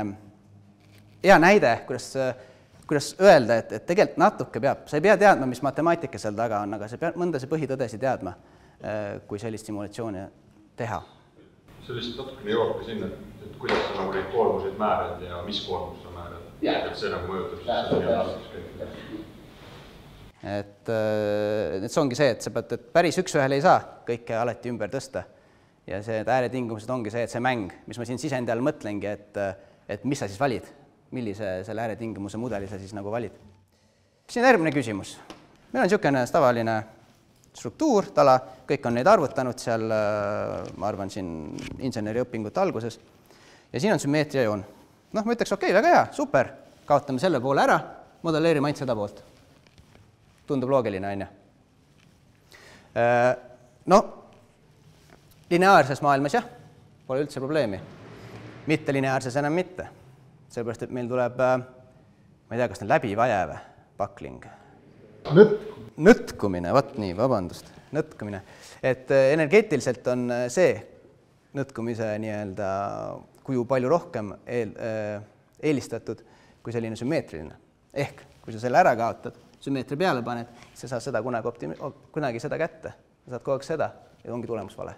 hea näide, kuidas öelda, et tegelikult natuke peab. Sa ei pea teadma, mis matemaatika seal taga on, aga sa pead mõnda see põhitõdesi teadma, kui sellist simulatsiooni teha. See lihtsalt natukene jõuab ka sinna, et kuidas sa nagu neid koormuseid määrad ja mis koormus sa määrad. Et see nagu mõjutab et see ongi see, et sa pead, et päris üks-ühele ei saa kõike alati ümber tõsta. Ja see ääretingimused ongi see, et see mäng, mis ma siin sisendi all mõtlengi, et mis sa siis valid, millise selle ääretingimuse mudeli sa siis nagu valid. Siin on järgmine küsimus. Meil on niisugune tavaline struktuur, tala, kõik on neid arvutanud seal, ma arvan, siin inseneriõpingute alguses. Ja siin on sümmeetria joon. Noh, ma ütleks, okei, väga hea, super, kaotame selle poole ära, modelleerime ainult seda poolt. Tundub loogiline, on ju. No, lineaarses maailmas, jah, pole üldse probleemi. Mitte lineaarses enam mitte. Sellepärast, et meil tuleb, ma ei tea, kas ta on läbivajev, pakling. Nõtkumine, vot nii, vabandust, nõtkumine. Et energeetiliselt on see nõtkumise nii-öelda kuju palju rohkem eelistatud kui selline sümmeetriline. Ehk, kui sa selle ära kaotad, sümmeetria peale paned, sa saad seda kunagi seda kätte. Sa saad kogu aeg seda ja ongi tulemus vale.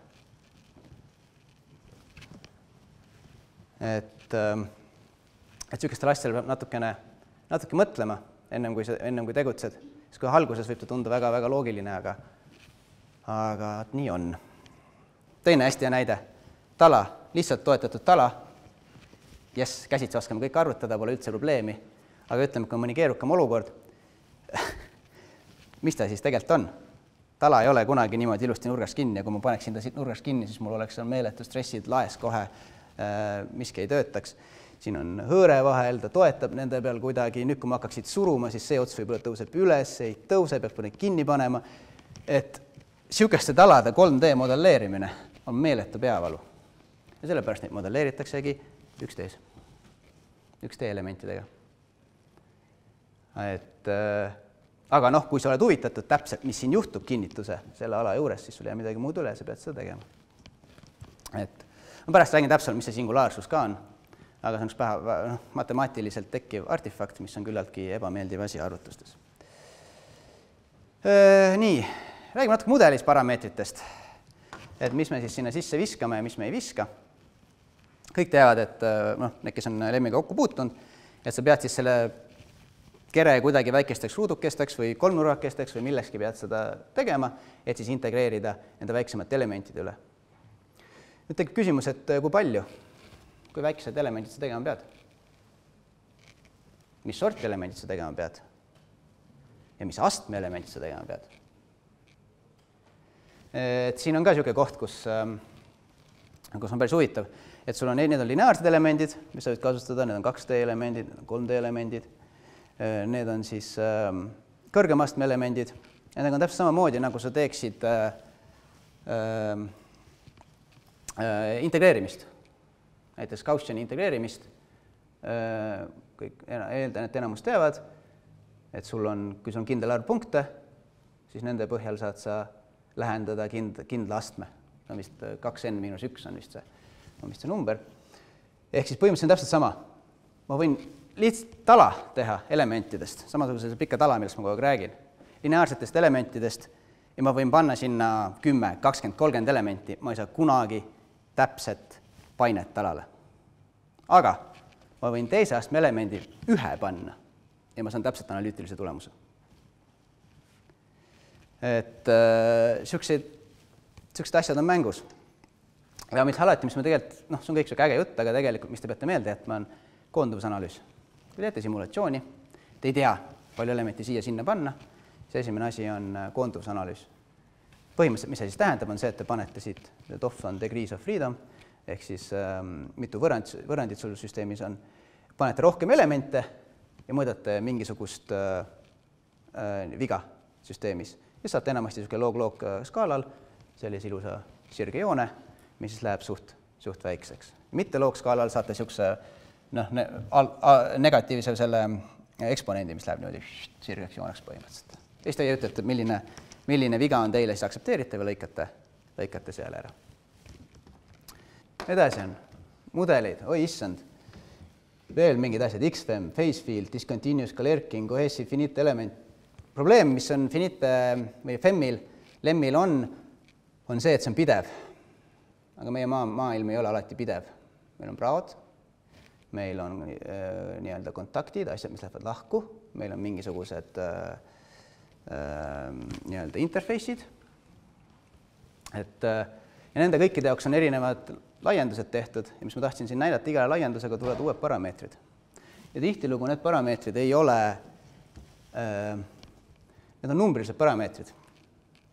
Et niisugustel asjadel peab natuke mõtlema, ennem kui tegutsed. Siis kui alguses võib ta tunda väga-väga loogiline, aga nii on. Teine hästi hea näide. Tala, lihtsalt toetatud tala. Yes, käsitsi oskame kõik arvutada, pole üldse probleemi. Aga ütleme, kui on mõni keerukam olukord, mis ta siis tegelikult on? Tala ei ole kunagi niimoodi ilusti nurgas kinni ja kui ma paneksin ta siit nurgas kinni, siis mul oleks meeletu stressid laes kohe, miski ei töötaks. Siin on hõõre vahel, ta toetab nende peal kuidagi, nüüd kui ma hakkaksid suruma, siis see ots võib-olla tõuseb üles, ei tõuse, peaks neid kinni panema. Et niisuguste talade 3D modelleerimine on meeletu peavalu. Ja sellepärast neid modelleeritaksegi 1D elementidega. Aga noh, kui sa oled huvitatud täpselt, mis siin juhtub kinnituse selle ala juures, siis sul jää midagi muud üle, sa pead seda tegema. Ma pärast räägin täpselt, mis see singulaarsus ka on, aga see on matemaatiliselt tekkiv artefakt, mis on küllaltki ebameeldiv asi arvutustes. Nii, räägime natuke mudelis parameetritest, et mis me siis sinna sisse viskame ja mis me ei viska. Kõik teavad, et need, kes on Lemmiga kokku puutunud, et sa pead siis selle kere kuidagi väikesteks ruudukesteks või kolmnurrakesteks või millekski pead seda tegema, et siis integreerida nende väiksemate elementide üle. Nüüd tekib küsimus, et kui palju, kui väikesed elemendid sa tegema pead? Mis sorti elemendid sa tegema pead? Ja mis astme elemendid sa tegema pead? Et siin on ka niisugune koht, kus on päris huvitav, et sul on, need on lineaarsed elemendid, mis sa võid kasutada, need on 2D elemendid, need on 3D elemendid. Need on siis kõrgema astme elemendid ja need on täpselt samamoodi, nagu sa teeksid integreerimist. Näiteks Gaussiani integreerimist kõik eeldan, et enamus teavad, et kui sul on kindel arv punkte, siis nende põhjal saad sa lähendada kindla astme. See on vist 2n-1 on vist see number. Ehk siis põhimõtteliselt on täpselt sama. Ma võin lihtsalt tala teha elementidest, samasuguse pika tala, millest ma kogu aeg räägin, lineaarsetest elementidest ja ma võin panna sinna 10, 20, 30 elementi, ma ei saa kunagi täpset painet talale. Aga ma võin teise astme elemendi ühe panna ja ma saan täpselt analüütilise tulemuse. Et sellised asjad on mängus. Ja mis me tegelikult, see on kõik see äge jutt, aga tegelikult, mis te peate meelde jätma, on koonduvusanalüüs. Kui teete simulatsiooni, te ei tea, palju elementi siia-sinna panna, see esimene asi on koonduvusanalüüs. Põhimõtteliselt, mis see siis tähendab, on see, et te panete siit DOF on degrees of freedom, ehk siis mitu võrrandit sul süsteemis on, panete rohkem elemente ja mõõdate mingisugust viga süsteemis. Ja saate enamasti log-log skaalal sellise ilusa sirge joone, mis siis läheb suht väikseks. Mitte log-skaalal saate niisuguse negatiivse selle eksponendi, mis läheb niimoodi sirgeks jooneks põhimõtteliselt. Ja siis te ütlete, milline viga on teile siis aktsepteeritav ja lõikate seal ära. Edasi on mudelid, oi issand, veel mingid asjad, XFEM, phase field, discontinuous Galerkin, cohesive finite element. Probleem, mis on finite või FEM-il, LEM-il on see, et see on pidev. Aga meie maailm ei ole alati pidev. Meil on praod, meil on nii-öelda kontaktid, asjad, mis lähevad lahku, meil on mingisugused nii-öelda interface'id. Ja nende kõikide jaoks on erinevad laiendused tehtud ja mis ma tahtsin siin näidata, igale laiendusega tulevad uued parameetrid. Ja tihtilugu need parameetrid ei ole, need on numbrilised parameetrid,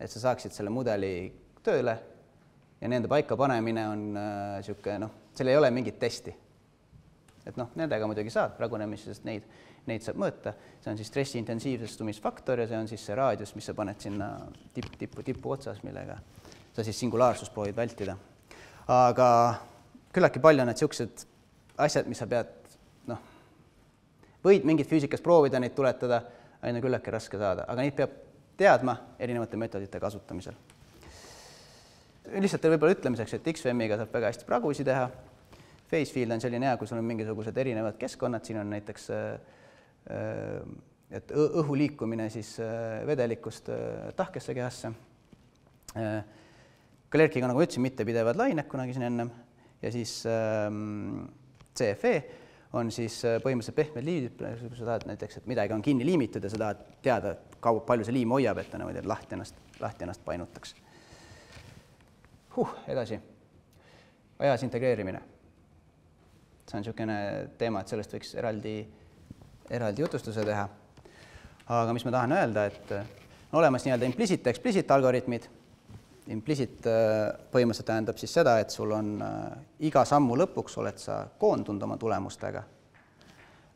et sa saaksid selle mudeli tööle ja nende paika panemine on niisugune, seal ei ole mingit testi. Et nendega muidugi saad ragunemisest neid saab mõõta. See on siis stressi intensiivsestumisfaktor ja see on siis see raadius, mis sa paned sinna tipu otsas, millega sa siis singulaarsust proovid vältida. Aga küllaki palju on need niisugused asjad, mis sa pead, võid mingit füüsikas proovida, neid tuletada, aina küllaki raske saada, aga neid peab teadma erinevate metodite kasutamisel. Lihtsalt võib-olla ütlemiseks, et XFEM-iga saab väga hästi pragusi teha. Phase field on selline hea, kui sul on mingisugused erinevad keskkonnad, siin on näiteks et õhu liikumine siis vedelikust tahkesse kehasse. Galerkiga, nagu ütlesin, mitte pidevad lained kunagi siin ennem ja siis CFE on siis põhimõtteliselt pehmed liimid, kui sa tahad näiteks, et midagi on kinni liimitud ja sa tahad teada, palju see liim hoiab, et ta lahti ennast painutaks. Edasi. Ajas integreerimine. See on niisugune teema, et sellest võiks eraldi jutustuse teha. Aga mis ma tahan öelda, et on olemas nii-öelda implicit ja explicit algoritmid. Implicit põhimõtteliselt tähendab siis seda, et sul on iga sammu lõpuks oled sa koondunud oma tulemustega.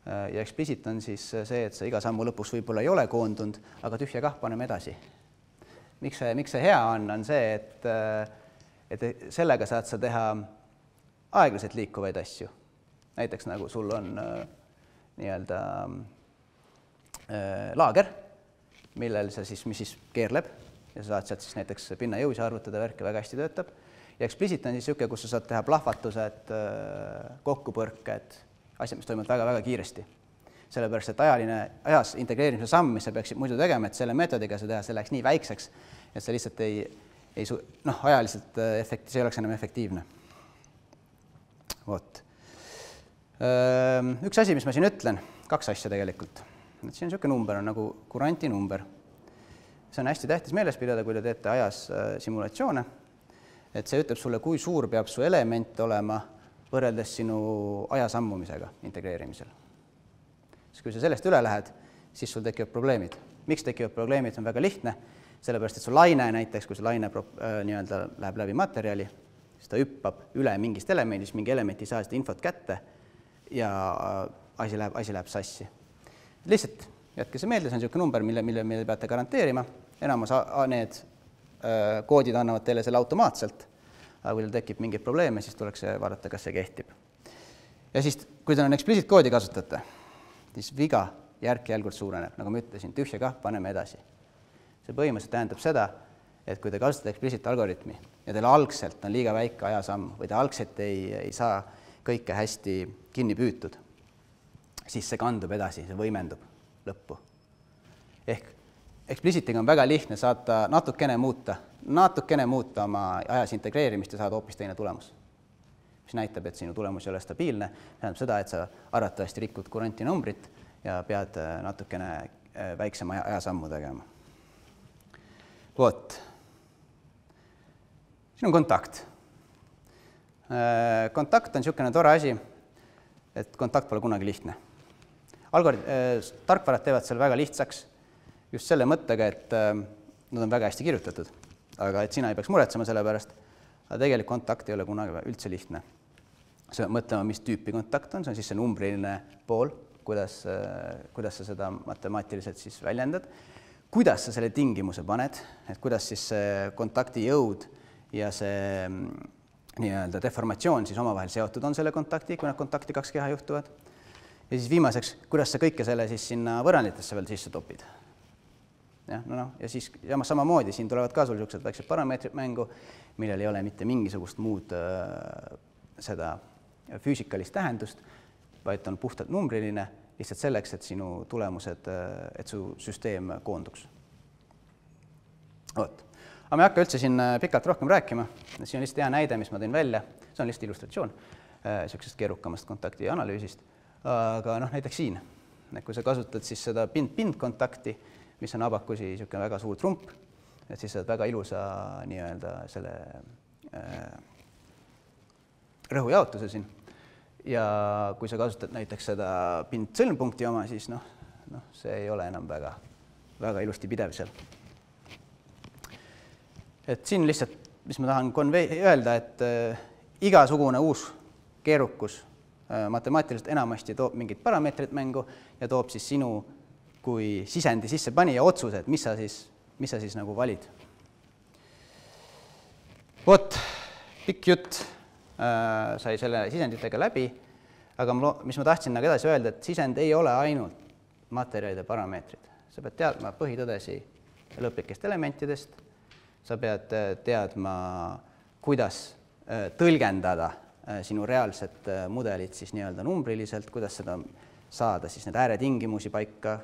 Ja explicit on siis see, et sa iga sammu lõpuks võib-olla ei ole koondunud, aga tühja kah paneme edasi. Miks see hea on see, et sellega saad sa teha aeglaselt liikuvaid asju. Näiteks nagu sul on nii-öelda laager, mis siis keerleb ja sa saad sealt siis näiteks pinnajõusi arvutada, värke väga hästi töötab. Ja explicit on siis niisugune, kus sa saad teha plahvatused, kokkupõrked, asjad, mis toimuvad väga-väga kiiresti. Sellepärast, et ajas integreerimise samm, mis sa peaksid muidu tegema, et selle meetodiga sa teha, see läheks nii väikseks, et see lihtsalt ajaliselt see ei oleks enam efektiivne. Vot. Üks asi, mis ma siin ütlen, kaks asja tegelikult. Siin on niisugune number, on nagu kuranti number. See on hästi tähtis meeles pidada, kui te teete ajas simulatsioone, et see ütleb sulle, kui suur peab su element olema võrreldes sinu aja sammumisega integreerimisel. Siis kui sa sellest üle lähed, siis sul tekivad probleemid. Miks tekivad probleemid, on väga lihtne, sellepärast, et su laine näiteks, kui see laine nii-öelda läheb läbi materjali, siis ta hüppab üle mingist elemendist, mingi element ei saa seda infot kätte ja asi läheb sassi. Lihtsalt jätke see meelde, see on niisugune number, mille peate garanteerima. Enamus need koodid annavad teile selle automaatselt, aga kui teil tekib mingeid probleeme, siis tuleks vaadata, kas see kehtib. Ja siis, kui te on explicit koodi kasutate, siis viga järk-jälgult suureneb, nagu ma ütlesin, tühja kah, paneme edasi. See põhimõtteliselt tähendab seda, et kui te kasutate explicit algoritmi ja teil algselt on liiga väike ajasamm või te algselt ei saa kõike hästi kinni püütud, siis see kandub edasi, see võimendub lõppu. Ehk explicitiga on väga lihtne saata natukene muuta oma ajas integreerimist ja saada hoopis teine tulemus. Mis näitab, et sinu tulemus ei ole stabiilne, tähendab seda, et sa arvatavasti rikud kuranti numbrit ja pead natukene väiksema ajasammu tegema. Vot. Siin on kontakt. Kontakt on niisugune tore asi, et kontakt pole kunagi lihtne. Tarkvarad teevad selle väga lihtsaks just selle mõttega, et nad on väga hästi kirjutatud, aga et sina ei peaks muretsema selle pärast, aga tegelikult kontakt ei ole kunagi üldse lihtne. See mõtlema, mis tüüpi kontakt on, see on siis see numbriline pool, kuidas sa seda matemaatiliselt siis väljendad, kuidas sa selle tingimuse paned, et kuidas siis see kontakti jõud ja see nii-öelda deformatsioon siis omavahel seotud on selle kontakti, kui nad kontakti kaks keha juhtuvad. Ja siis viimaseks, kuidas sa kõike selle siis sinna võrranditesse veel sisse topid. Ja siis samamoodi siin tulevad ka sul niisugused väiksed parameetrid mängu, millel ei ole mitte mingisugust muud seda füüsikalist tähendust, vaid on puhtalt numbriline, lihtsalt selleks, et sinu tulemused, et su süsteem koonduks. Oot. Aga me ei hakka üldse siin pikalt rohkem rääkima, siin on lihtsalt hea näide, mis ma tõin välja, see on lihtsalt illustratsioon niisugusest keerukamast kontakti analüüsist, aga näiteks siin, kui sa kasutad siis seda pind-kontakti, mis on abakusi niisugune väga suur trump, et siis saad väga ilusa nii-öelda selle rõhujaotuse siin. Ja kui sa kasutad näiteks seda pind-sõlmpunkti oma, siis see ei ole enam väga ilusti pidev seal. Et siin lihtsalt, mis ma tahan öelda, et igasugune uus keerukus matemaatiliselt enamasti toob mingid parameetrid mängu ja toob siis sinu kui sisendi sisse pani ja otsused, mis sa siis nagu valid. Vot, pikk jutt sai selle sisenditega läbi, aga mis ma tahtsin nagu edasi öelda, et sisend ei ole ainult materjalide parameetrid. Sa pead teadma põhitõdesi lõplikest elementidest, sa pead teadma, kuidas tõlgendada sinu reaalset mudelit siis nii-öelda numbriliselt, kuidas seda saada siis need ääretingimusi paika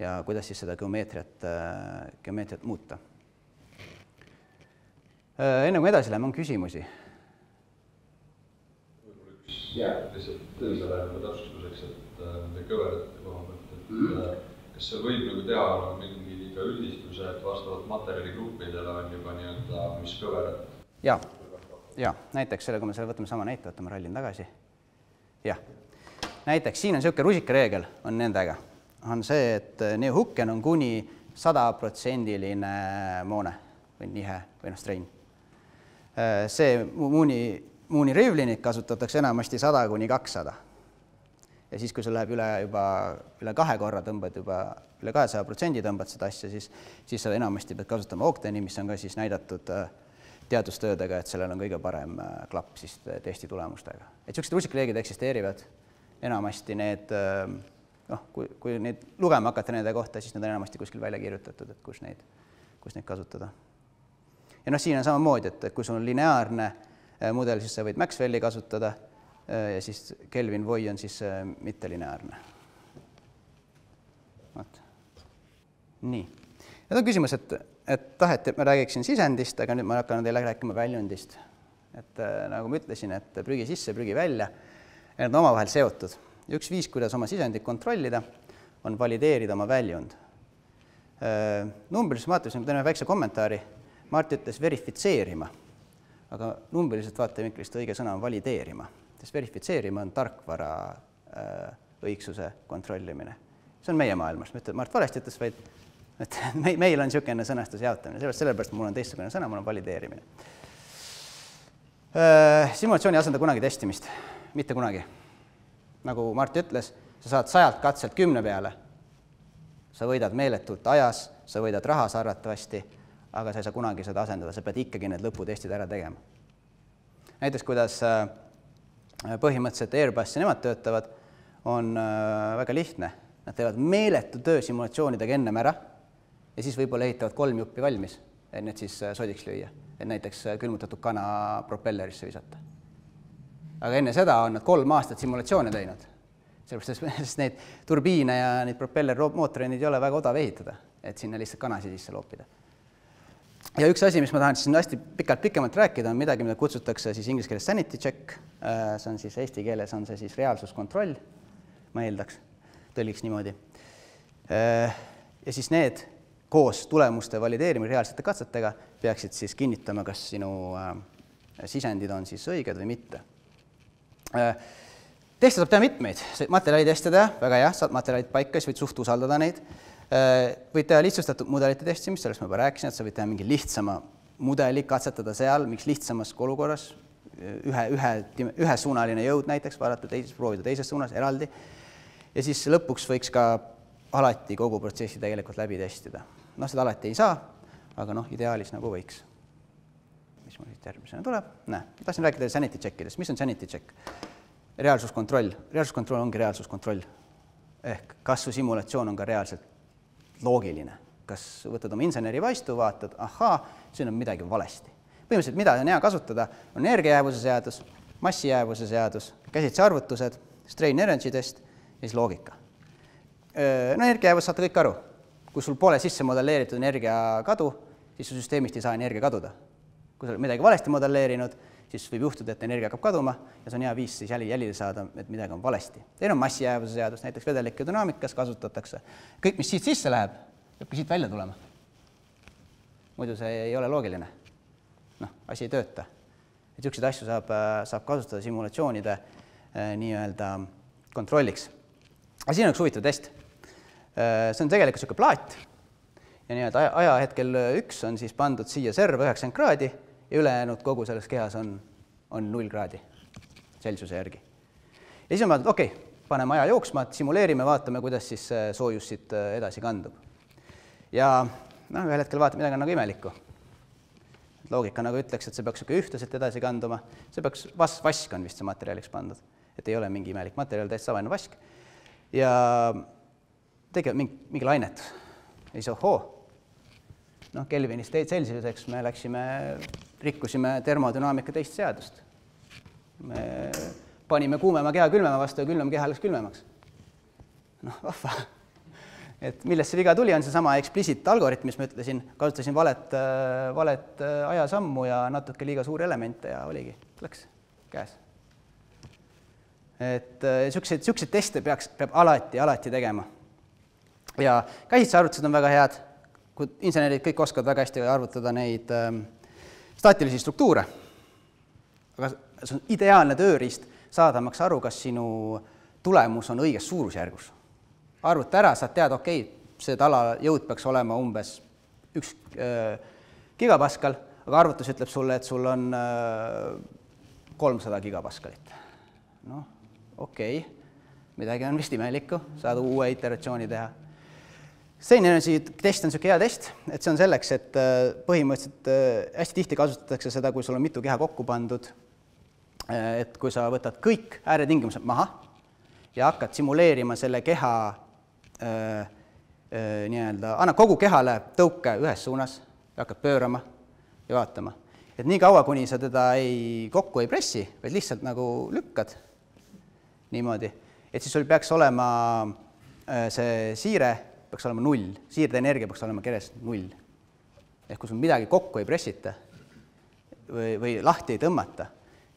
ja kuidas siis seda geomeetriat muuta. Enne kui edasi läheme, on küsimusi. Lihtsalt sellele täpsustuseks, et nende kõverate koha pealt, kas see võib nagu teha mingi üldistuse, et vastavalt materjaligruppidele on juba nii-öelda, mis kõverad? Ja, näiteks selle, kui me võtame sama näite, võtame rallin tagasi. Jah, näiteks siin on niisugune rusikareegel on nendega. On see, et Neo-Hooken on kuni 100%-line moone või nihe või strain. See Mooni Rivlinit kasutatakse enamasti 100–200. Ja siis, kui see läheb üle 2 korra tõmbad juba, üle 200% tõmbad seda asja, siis sa enamasti pead kasutama Octani, mis on ka siis näidatud teadustöödega, et sellel on kõige parem klapp siis testi tulemustega. Et niisugused rusikareeglid eksisteerivad, enamasti need, kui neid lugema hakata nende kohta, siis need on enamasti kuskil välja kirjutatud, et kus neid kasutada. Ja siin on samamoodi, et kui sul on lineaarne mudel, siis sa võid Maxwelli kasutada ja siis Kelvin Voi on siis mittelineaarne. Nii. Nüüd on küsimus, et taheti, et ma räägiksin sisendist, aga nüüd ma hakkan teile rääkima väljundist. Et nagu ma ütlesin, et prügi sisse, prügi välja, ja need on omavahel seotud. Üks viis, kuidas oma sisendit kontrollida, on valideerida oma väljund. Numbriliselt vaatasin, ma teen väikse kommentaari. Mart ütles verifitseerima, aga numbriliselt vaatevinklist õige sõna on valideerima. Sest verifitseerima on tarkvara õigsuse kontrollimine. See on meie maailmas. Mart valesti ütles, vaid et meil on niisugune sõnastuse jaotamine. Sellepärast mul on teistsugune sõna, mul on valideerimine. Simulatsiooni ei asenda kunagi testimist. Mitte kunagi. Nagu Mart ütles, sa saad 100 katselt 10 peale. Sa võidad meeletult ajas, sa võidad rahas arvatavasti, aga sa ei saa kunagi seda asendada, sa pead ikkagi need lõputestid ära tegema. Näiteks, kuidas põhimõtteliselt Airbus ja nemad töötavad, on väga lihtne. Nad teevad meeletu töö simulatsioonidega ennem ära ja siis võib-olla ehitavad 3 juppi valmis, et need siis sodiks lüüa, et näiteks külmutatud kana propellerisse visata. Aga enne seda on nad 3 aastat simulatsioone teinud, sellepärast neid turbiine ja neid propellermootoreid ei ole väga odav ehitada, et sinna lihtsalt kanasi sisse loopida. Ja üks asi, mis ma tahan siin hästi pikemalt rääkida, on midagi, mida kutsutakse siis inglise keeles sanity check, see on siis eesti keeles on see siis reaalsuskontroll, ma eeldaks, tõlgiks niimoodi. Ja siis need koos tulemuste valideerimise reaalsete katsetega peaksid siis kinnitama, kas sinu sisendid on siis õiged või mitte. Teste saab teha mitmeid, materjaliteste teha, väga hea, saad materjalid paika, siis võid suht usaldada neid. Võid teha lihtsustatud mudelite testimist, sellest ma juba rääkisin, et sa võid teha mingi lihtsama mudeli, katsetada seal, miks lihtsamas olukorras, ühesuunaline jõud näiteks, vaadata proovida teises suunas eraldi. Ja siis lõpuks võiks ka alati kogu protsessi tegelikult läbi testida. Seda alati ei saa, aga ideaalis nagu võiks. Mis mul siit järgmisena tuleb? Tahtsin rääkida sanity checkidest. Mis on sanity check? Reaalsuskontroll. Reaalsuskontroll ongi reaalsuskontroll. Ehk kas su simulatsioon on ka reaalselt loogiline. Kas võtad oma inseneri vaistu, vaatad, siin on midagi valesti. Põhimõtteliselt, mida on hea kasutada, on energiajäävuse seadus, massijäävuse seadus, käsitsi arvutused, strain energy test ja siis loogika. Energiajäävus saate kõik aru. Kui sul pole sisse modelleeritud energiakadu, siis su süsteemist ei saa energia kaduda. Kui sa oled midagi valesti modelleerinud, siis võib juhtuda, et energia hakkab kaduma ja see on hea viis siis jälile saada, et midagi on valesti. Teil on massijäävuse seadus, näiteks vedelike dünaamikas kasutatakse. Kõik, mis siit sisse läheb, peabki siit välja tulema. Muidu see ei ole loogiline. Asi ei tööta. Et selliseid asju saab kasutada simulatsioonide nii-öelda kontrolliks. Aga siin on üks huvitav test. See on tegelikult selline plaat ja nii-öelda ajahetkel 1 on siis pandud siia serva 90 kraadi ja ülejäänud kogu selles kehas on 0 kraadi Celsiuse järgi. Ja siis on mõeldud, paneme aja jooksma, simuleerime, vaatame, kuidas siis soojus siit edasi kandub. Ja ühel hetkel vaatame, midagi on nagu imelikku. Loogika nagu ütleks, et see peaks ühtlaselt edasi kanduma. See peaks, vask on vist see materjaliks pandud, et ei ole mingi imelik materjal, täitsa tavaline vask. Ja tegelikult mingi lainetus. Ja siis Kelvinist Celsiuseks me rikkusime termodünaamika teist seadust. Me panime kuumema keha külmema vastu ja külmem keha läks külmemaks. Vahva. Et millest see viga tuli, on see sama explicit algoritm, mis ma ütlesin, kasutasin valet ajasammu ja natuke liiga suuri elemente ja oligi, läks käes. Et selliseid teste peab alati tegema. Ja käsitsi arvutused on väga head, kui insenerid kõik oskavad väga hästi arvutada neid staatilisi struktuure. Aga see on ideaalne tööriist saadamaks aru, kas sinu tulemus on õiges suurusjärgus. Arvuta ära, saad teada, see tala jõud peaks olema umbes 1 gigapaskal, aga arvutus ütleb sulle, et sul on 300 gigapaskalit. Midagi on vist imelikku, saad uue iteratsiooni teha. Strain energy test on selline hea test, et see on selleks, et põhimõtteliselt hästi tihti kasutatakse seda, kui sul on mitu keha kokku pandud, et kui sa võtad kõik ääretingimused maha ja hakkad simuleerima selle keha nii-öelda, annab kogu kehale tõuke ühes suunas ja hakkad pöörama ja vaatama. Et nii kaua, kuni sa teda kokku ei pressi, vaid lihtsalt nagu lükkad niimoodi, et siis sul peaks olema see siire peaks olema 0, siirde energia peaks olema keres 0. Ehk kui sul midagi kokku ei pressita või lahti ei tõmmata,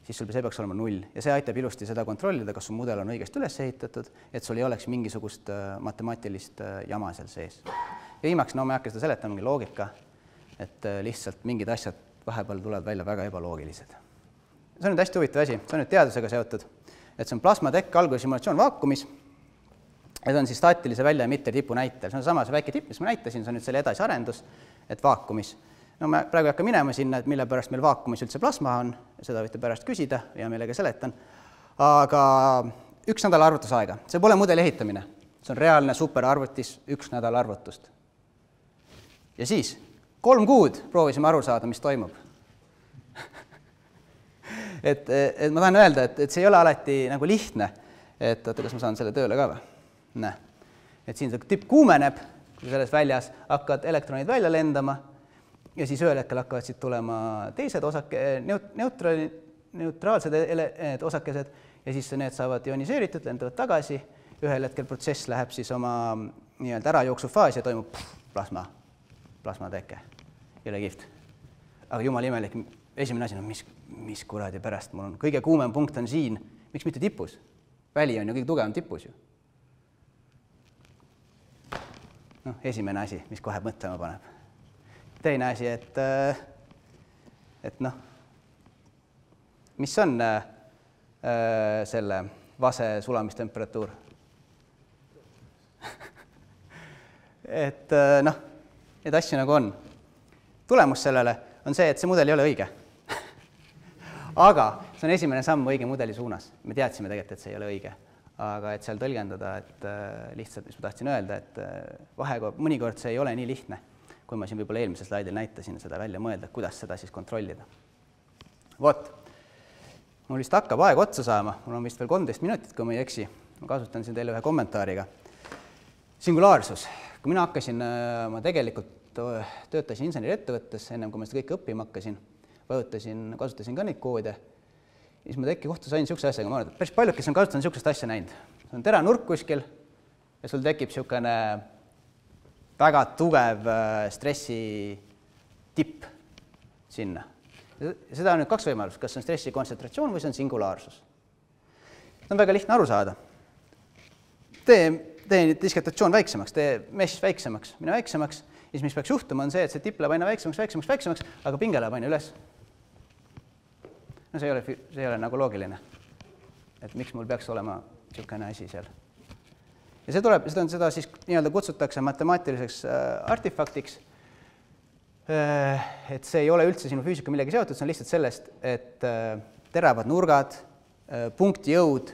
siis sul see peaks olema 0. Ja see aitab ilusti seda kontrollida, kas su mudel on õigesti üles ehitatud, et sul ei oleks mingisugust matemaatilist jama seal sees. Ja viimaks, ma ei hakka seda seletama, mingi loogika, et lihtsalt mingid asjad vahepeal tulevad välja väga ebaloogilised. See on nüüd hästi huvitav asi, see on nüüd teadusega seotud, et see on plasmatekk algsimulatsioon vaakumis. Ja see on siis staatilise välja emitter tipu näitel. See on sama see väike tipp, mis ma näitasin, see on nüüd selle edasiarendus, et vaakumis. Ma praegu ei hakka minema sinna, et mille pärast meil vaakumis üldse plasma on, seda võite pärast küsida ja meelega seletan. Aga 1 nädal arvutusaega. See pole mudeli ehitamine. See on reaalne superarvutis 1 nädal arvutust. Ja siis 3 kuud proovisime aru saada, mis toimub. et ma tahan öelda, et see ei ole alati nagu lihtne, et oota, kas ma saan selle tööle ka või? Näe, et siin see tipp kuumeneb, kui selles väljas hakkavad elektronid välja lendama ja siis ühel hetkel hakkavad siit tulema teised neutraalsed osakesed ja siis need saavad ioniseeritud, lendavad tagasi, ühel hetkel protsess läheb siis oma nii-öelda ärajooksufaasi ja toimub plasmateke. Jõle kihvt. Aga jumal imelik, esimene asi, no mis kuradi pärast mul on, kõige kuumem punkt on siin, miks mitte tipus? Väli on ju kõige tugevam tipus ju. Noh, esimene asi, mis kohe mõtlema paneb. Teine asi, et noh, mis on selle vase sulamistemperatuur? Et noh, neid asju nagu on. Tulemus sellele on see, et see mudel ei ole õige. Aga see on esimene samm õige mudeli suunas. Me teadsime tegelikult, et see ei ole õige. Aga et seal tõlgendada, et lihtsalt, mis ma tahtsin öelda, et mõnikord see ei ole nii lihtne, kui ma siin võib-olla eelmisel slaidil näitasin seda välja mõelda, kuidas seda siis kontrollida. Vot, mul vist hakkab aeg otsa saama, mul on vist veel 13 minutit, kui ma ei eksi. Ma kasutan siin teile ühe kommentaariga. Singulaarsus. Kui mina hakkasin, ma tegelikult töötasin inseneriettevõttes, ennem kui ma seda kõike õppima hakkasin, kasutasin ka neid koode, siis ma kohta sain niisuguse asjaga, ma arvan, et päris paljud, kes on kasutanud niisugust asja näinud. See on teranurk kuskil ja sul tekib niisugune väga tugev stressi tipp sinna. Seda on nüüd 2 võimalust, kas on stressi kontsentratsioon või see on singulaarsus. See on väga lihtne aru saada. Tee disketatsioon väiksemaks, tee mesh väiksemaks, mine väiksemaks, ja siis mis peaks juhtuma on see, et see tipp läheb aina väiksemaks, aga pinge läheb aina üles. No see ei ole nagu loogiline, et miks mul peaks olema niisugune asi seal. Ja seda siis nii-öelda kutsutakse matemaatiliseks artefaktiks, et see ei ole üldse sinu füüsika millegi seotud, see on lihtsalt sellest, et teravad nurgad, punktijõud,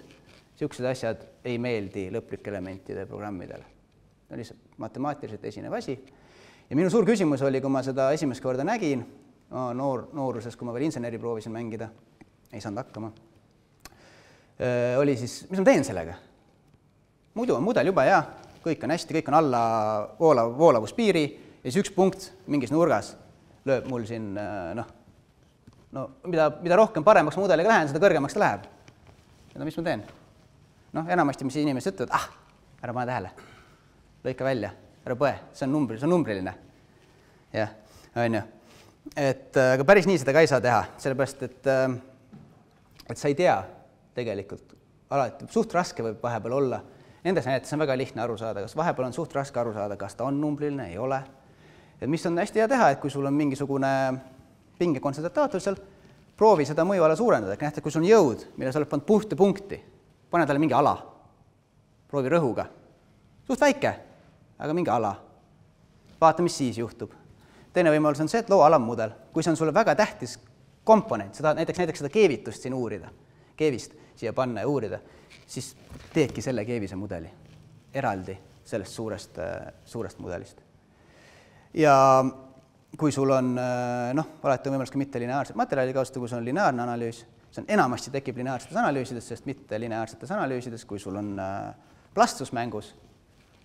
niisugused asjad ei meeldi lõplike elementide programmidele. See on lihtsalt matemaatiliselt esinev asi. Ja minu suur küsimus oli, kui ma seda esimest korda nägin, nooruses, kui ma veel inseneri proovisin mängida, ei saanud hakkama, oli siis, mis ma teen sellega? Muidu on mudel juba hea, kõik on hästi, kõik on alla voolavuspiiri ja siis üks punkt mingis nurgas lööb mul siin, mida rohkem paremaks mudeliga lähen, seda kõrgemaks ta läheb. Ja mis ma teen? Enamasti, mis inimesed ütlevad, ära pane tähele, lõika välja, ära põe, see on numbriline. Jah, on ju. Aga päris nii seda ka ei saa teha, sellepärast, et sa ei tea tegelikult, alati suht raske võib vahepeal olla. Nendes näites on väga lihtne aru saada, kas vahepeal on suht raske aru saada, kas ta on numbriline, ei ole. Et mis on hästi hea teha, et kui sul on mingisugune pingekontsentrataator seal, proovi seda mõjuala suurendada, et nähte, kui sul on jõud, mille sa oled pannud punkti, pane talle mingi ala, proovi rõhuga. Suht väike, aga mingi ala. Vaata, mis siis juhtub. Teine võimalus on see, et loo alammudel. Kui see on sulle väga tähtis komponent, näiteks seda keevitust siin uurida, keevist siia panna ja uurida, siis teedki selle keevise mudeli eraldi sellest suurest mudelist. Ja kui sul on, alati on võimalus ka mittelineaarsed materjali kasutada, kui sul on lineaarne analüüs, see on enamasti tekib lineaarsetes analüüsides, sest mitte lineaarsetes analüüsides, kui sul on plastsus mängus,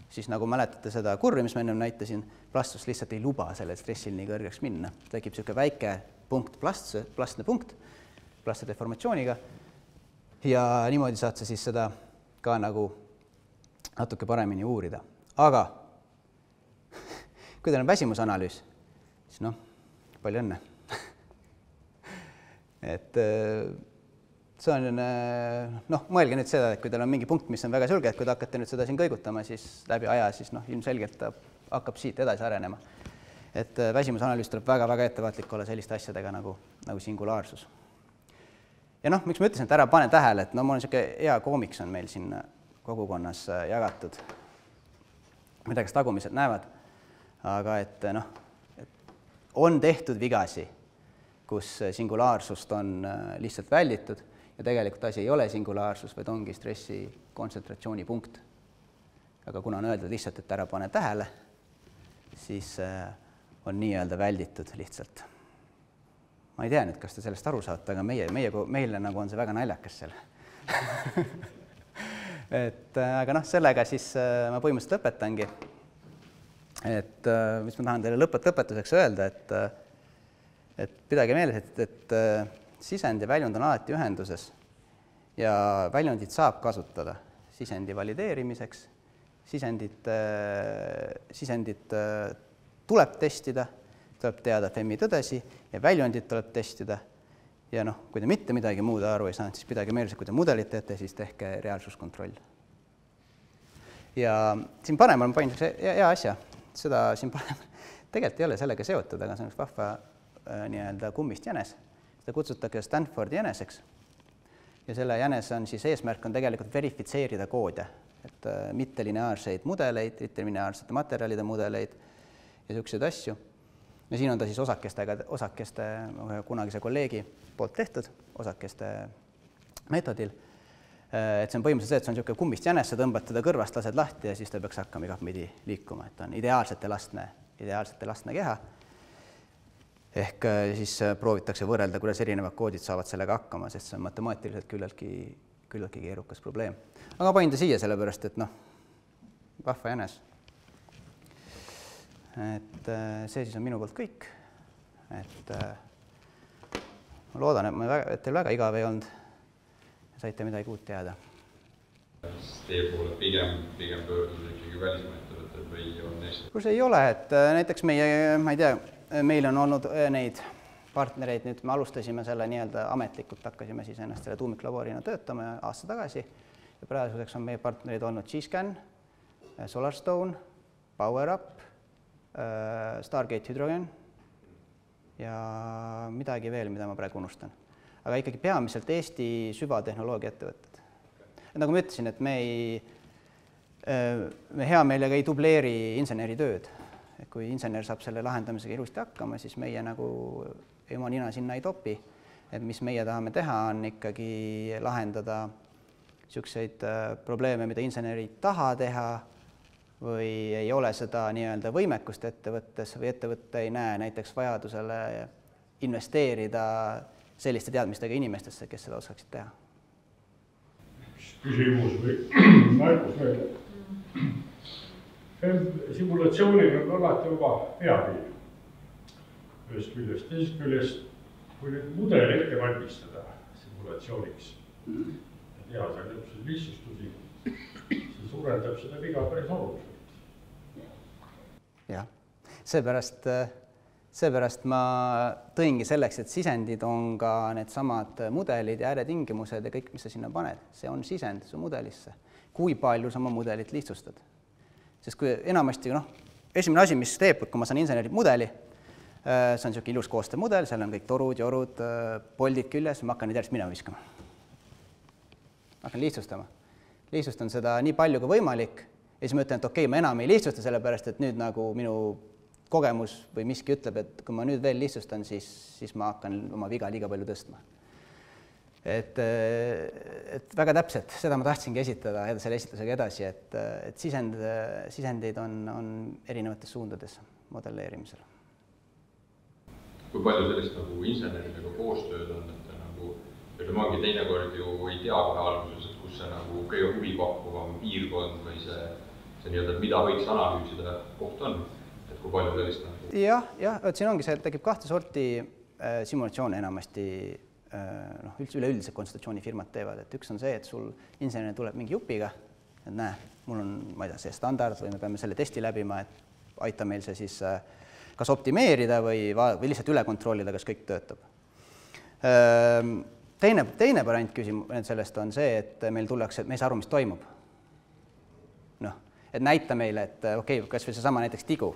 siis nagu mäletate seda kurvi, mis ma enne näitasin, plastsus lihtsalt ei luba sellel stressil nii kõrgeks minna. Tekib niisugune väike punkt, plastne punkt, plastse deformatsiooniga ja niimoodi saad sa siis seda ka nagu natuke paremini uurida. Aga kui teil on väsimusanalüüs, siis palju õnne. Et see on, mõelge nüüd seda, et kui teil on mingi punkt, mis on väga selge, et kui te hakkate nüüd seda siin kõigutama, siis läbi aja, siis ilmselgelt ta hakkab siit edasi arenema. Et väsimusanalüüs tuleb väga-väga ettevaatlik olla selliste asjadega nagu singulaarsus. Ja miks ma ütlesin, et ära pane tähele, et mul on niisugune hea koomiks on meil siin kogukonnas jagatud, mida kas tagumised näevad, aga et on tehtud vigasi, kus singulaarsust on lihtsalt välditud ja tegelikult asi ei ole singulaarsus, vaid ongi stressi kontsentratsioonipunkt. Aga kuna on öeldud lihtsalt, et ära pane tähele, siis on nii-öelda välditud lihtsalt. ma ei tea nüüd, kas te sellest aru saate, aga meile nagu on see väga naljakas seal. Aga noh, sellega siis ma põhimõtteliselt lõpetangi. Et mis ma tahan teile lõpetuseks öelda, et pidage meeles, et sisend ja väljund on alati ühenduses ja väljundit saab kasutada sisendi valideerimiseks, sisendit tuleb testida, tuleb teada FEM-i tõdesi ja väljundit tuleb testida. Ja noh, kui te mitte midagi muud aru ei saanud, siis pidage meeles, kui te mudelit teete, siis tehke reaalsuskontroll. Ja siin panemal ma panin hea asja, seda siin panemal tegelikult ei ole sellega seotud, aga see on üks vahva nii-öelda kummist jänes. Seda kutsutakse Stanfordi jäneseks. Ja selle jänes on siis eesmärk on tegelikult verifitseerida koode, et mittelineaarseid mudeleid, mittelineaarsete materjalide mudeleid ja selliseid asju. Ja siin on ta siis osakeste kunagise kolleegi poolt tehtud, osakeste meetodil. Et see on põhimõtteliselt see, et see on niisugune kummist jänes, sa tõmbad teda kõrvast, lased lahti ja siis ta peaks hakkama igapidi liikuma, et on ideaalselt elastne keha. Ehk siis proovitakse võrrelda, kuidas erinevad koodid saavad sellega hakkama, sest see on matemaatiliselt küllaltki keerukas probleem. Aga panin ta siia sellepärast, et noh, vahva jänes. Et see siis on minu poolt kõik. Et ma loodan, et teil väga igav ei olnud. Saite midagi uut teada. Teie poole pigem pöörduda ikkagi välismeetodid või on Eesti? Kus ei ole, et näiteks ma ei tea, meil on olnud neid partnereid, nüüd me alustasime selle nii-öelda ametlikult, hakkasime siis ennast selle tuumiklaborina töötama aasta tagasi ja praeguseks on meie partnerid olnud G-Scan, SolarStone, PowerUp, Stargate Hydrogen ja midagi veel, mida ma praegu unustan. Aga ikkagi peamiselt Eesti süvatehnoloogia ettevõtted. Nagu ma ütlesin, et me hea meelega ei dubleeri inseneri tööd. Et kui insener saab selle lahendamisega ilusti hakkama, siis meie nagu oma nina sinna ei topi. Et mis meie tahame teha, on ikkagi lahendada selliseid probleeme, mida insener ei taha teha või ei ole seda nii-öelda võimekust ettevõttes või ettevõtte ei näe näiteks vajadusele investeerida selliste teadmistega inimestesse, kes seda oskaksid teha. Küsimus või märgus veel. Simulatsioonil on alati oma peapiir. Ühest küljest, teisest küljest, kui nüüd mudel ette valmistada simulatsiooniks ja teha seal lõpused lihtsustusi, siis suurendab seda viga päris oluliselt. Jah, seepärast ma tõingi selleks, et sisendid on ka need samad mudelid ja ääretingimused ja kõik, mis sa sinna paned. See on sisend su mudelisse. Kui palju sa oma mudelit lihtsustad? Sest kui enamasti, esimene asi, mis teeb, kui ma saan inseneri mudeli, see on niisugune ilus koostöömudel, seal on kõik torud, jorud, poldid küljes, ma hakkan neid järjest minema viskama. Hakkan lihtsustama. Lihtsustan seda nii palju kui võimalik ja siis ma ütlen, et okei, ma enam ei lihtsusta sellepärast, et nüüd nagu minu kogemus või miski ütleb, et kui ma nüüd veel lihtsustan, siis ma hakkan oma viga liiga palju tõstma. Et väga täpselt, seda ma tahtsingi esitada selle esitusega edasi, et sisendeid on erinevates suundades modelleerimisel. Kui palju sellist nagu inseneridega koostööd on, et ongi teinekord ju ei tea kohe alguses, et kus see nagu kõige huvipakkuvam piirkond või see nii-öelda, mida võiks analüüsida koht on? Kui palju sellist nagu? Jah, et siin ongi see, et tekib kahte sorti simulatsioone enamasti üleüldiselt konsultatsioonifirmad teevad. Et üks on see, et sul insener tuleb mingi jupiga, et näe, mul on, ma ei tea, see standard või me peame selle testi läbima, et aita meil see siis kas optimeerida või lihtsalt üle kontrollida, kas kõik töötab. Teine variant sellest on see, et meil tullakse, et me ei saa aru, mis toimub. Et näita meile, et okei, kas või see sama näiteks tigu,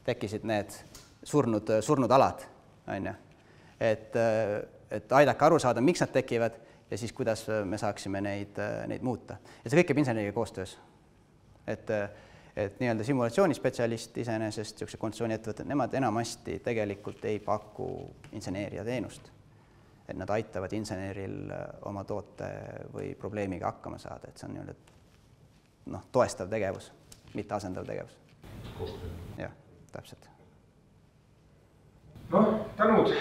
tekkisid need surnud alad, et aidake aru saada, miks nad tekivad ja siis kuidas me saaksime neid muuta. Ja see kõik käib inseneriga koostöös. Et nii-öelda simulatsioonispetsialist iseenesest, niisuguse konsultatsiooni-ettevõtted, nemad enamasti tegelikult ei paku inseneeria teenust. Et nad aitavad inseneril oma toote või probleemiga hakkama saada, et see on nii-öelda toestav tegevus, mitte asendav tegevus. Koostöö. Jah, täpselt. Tänud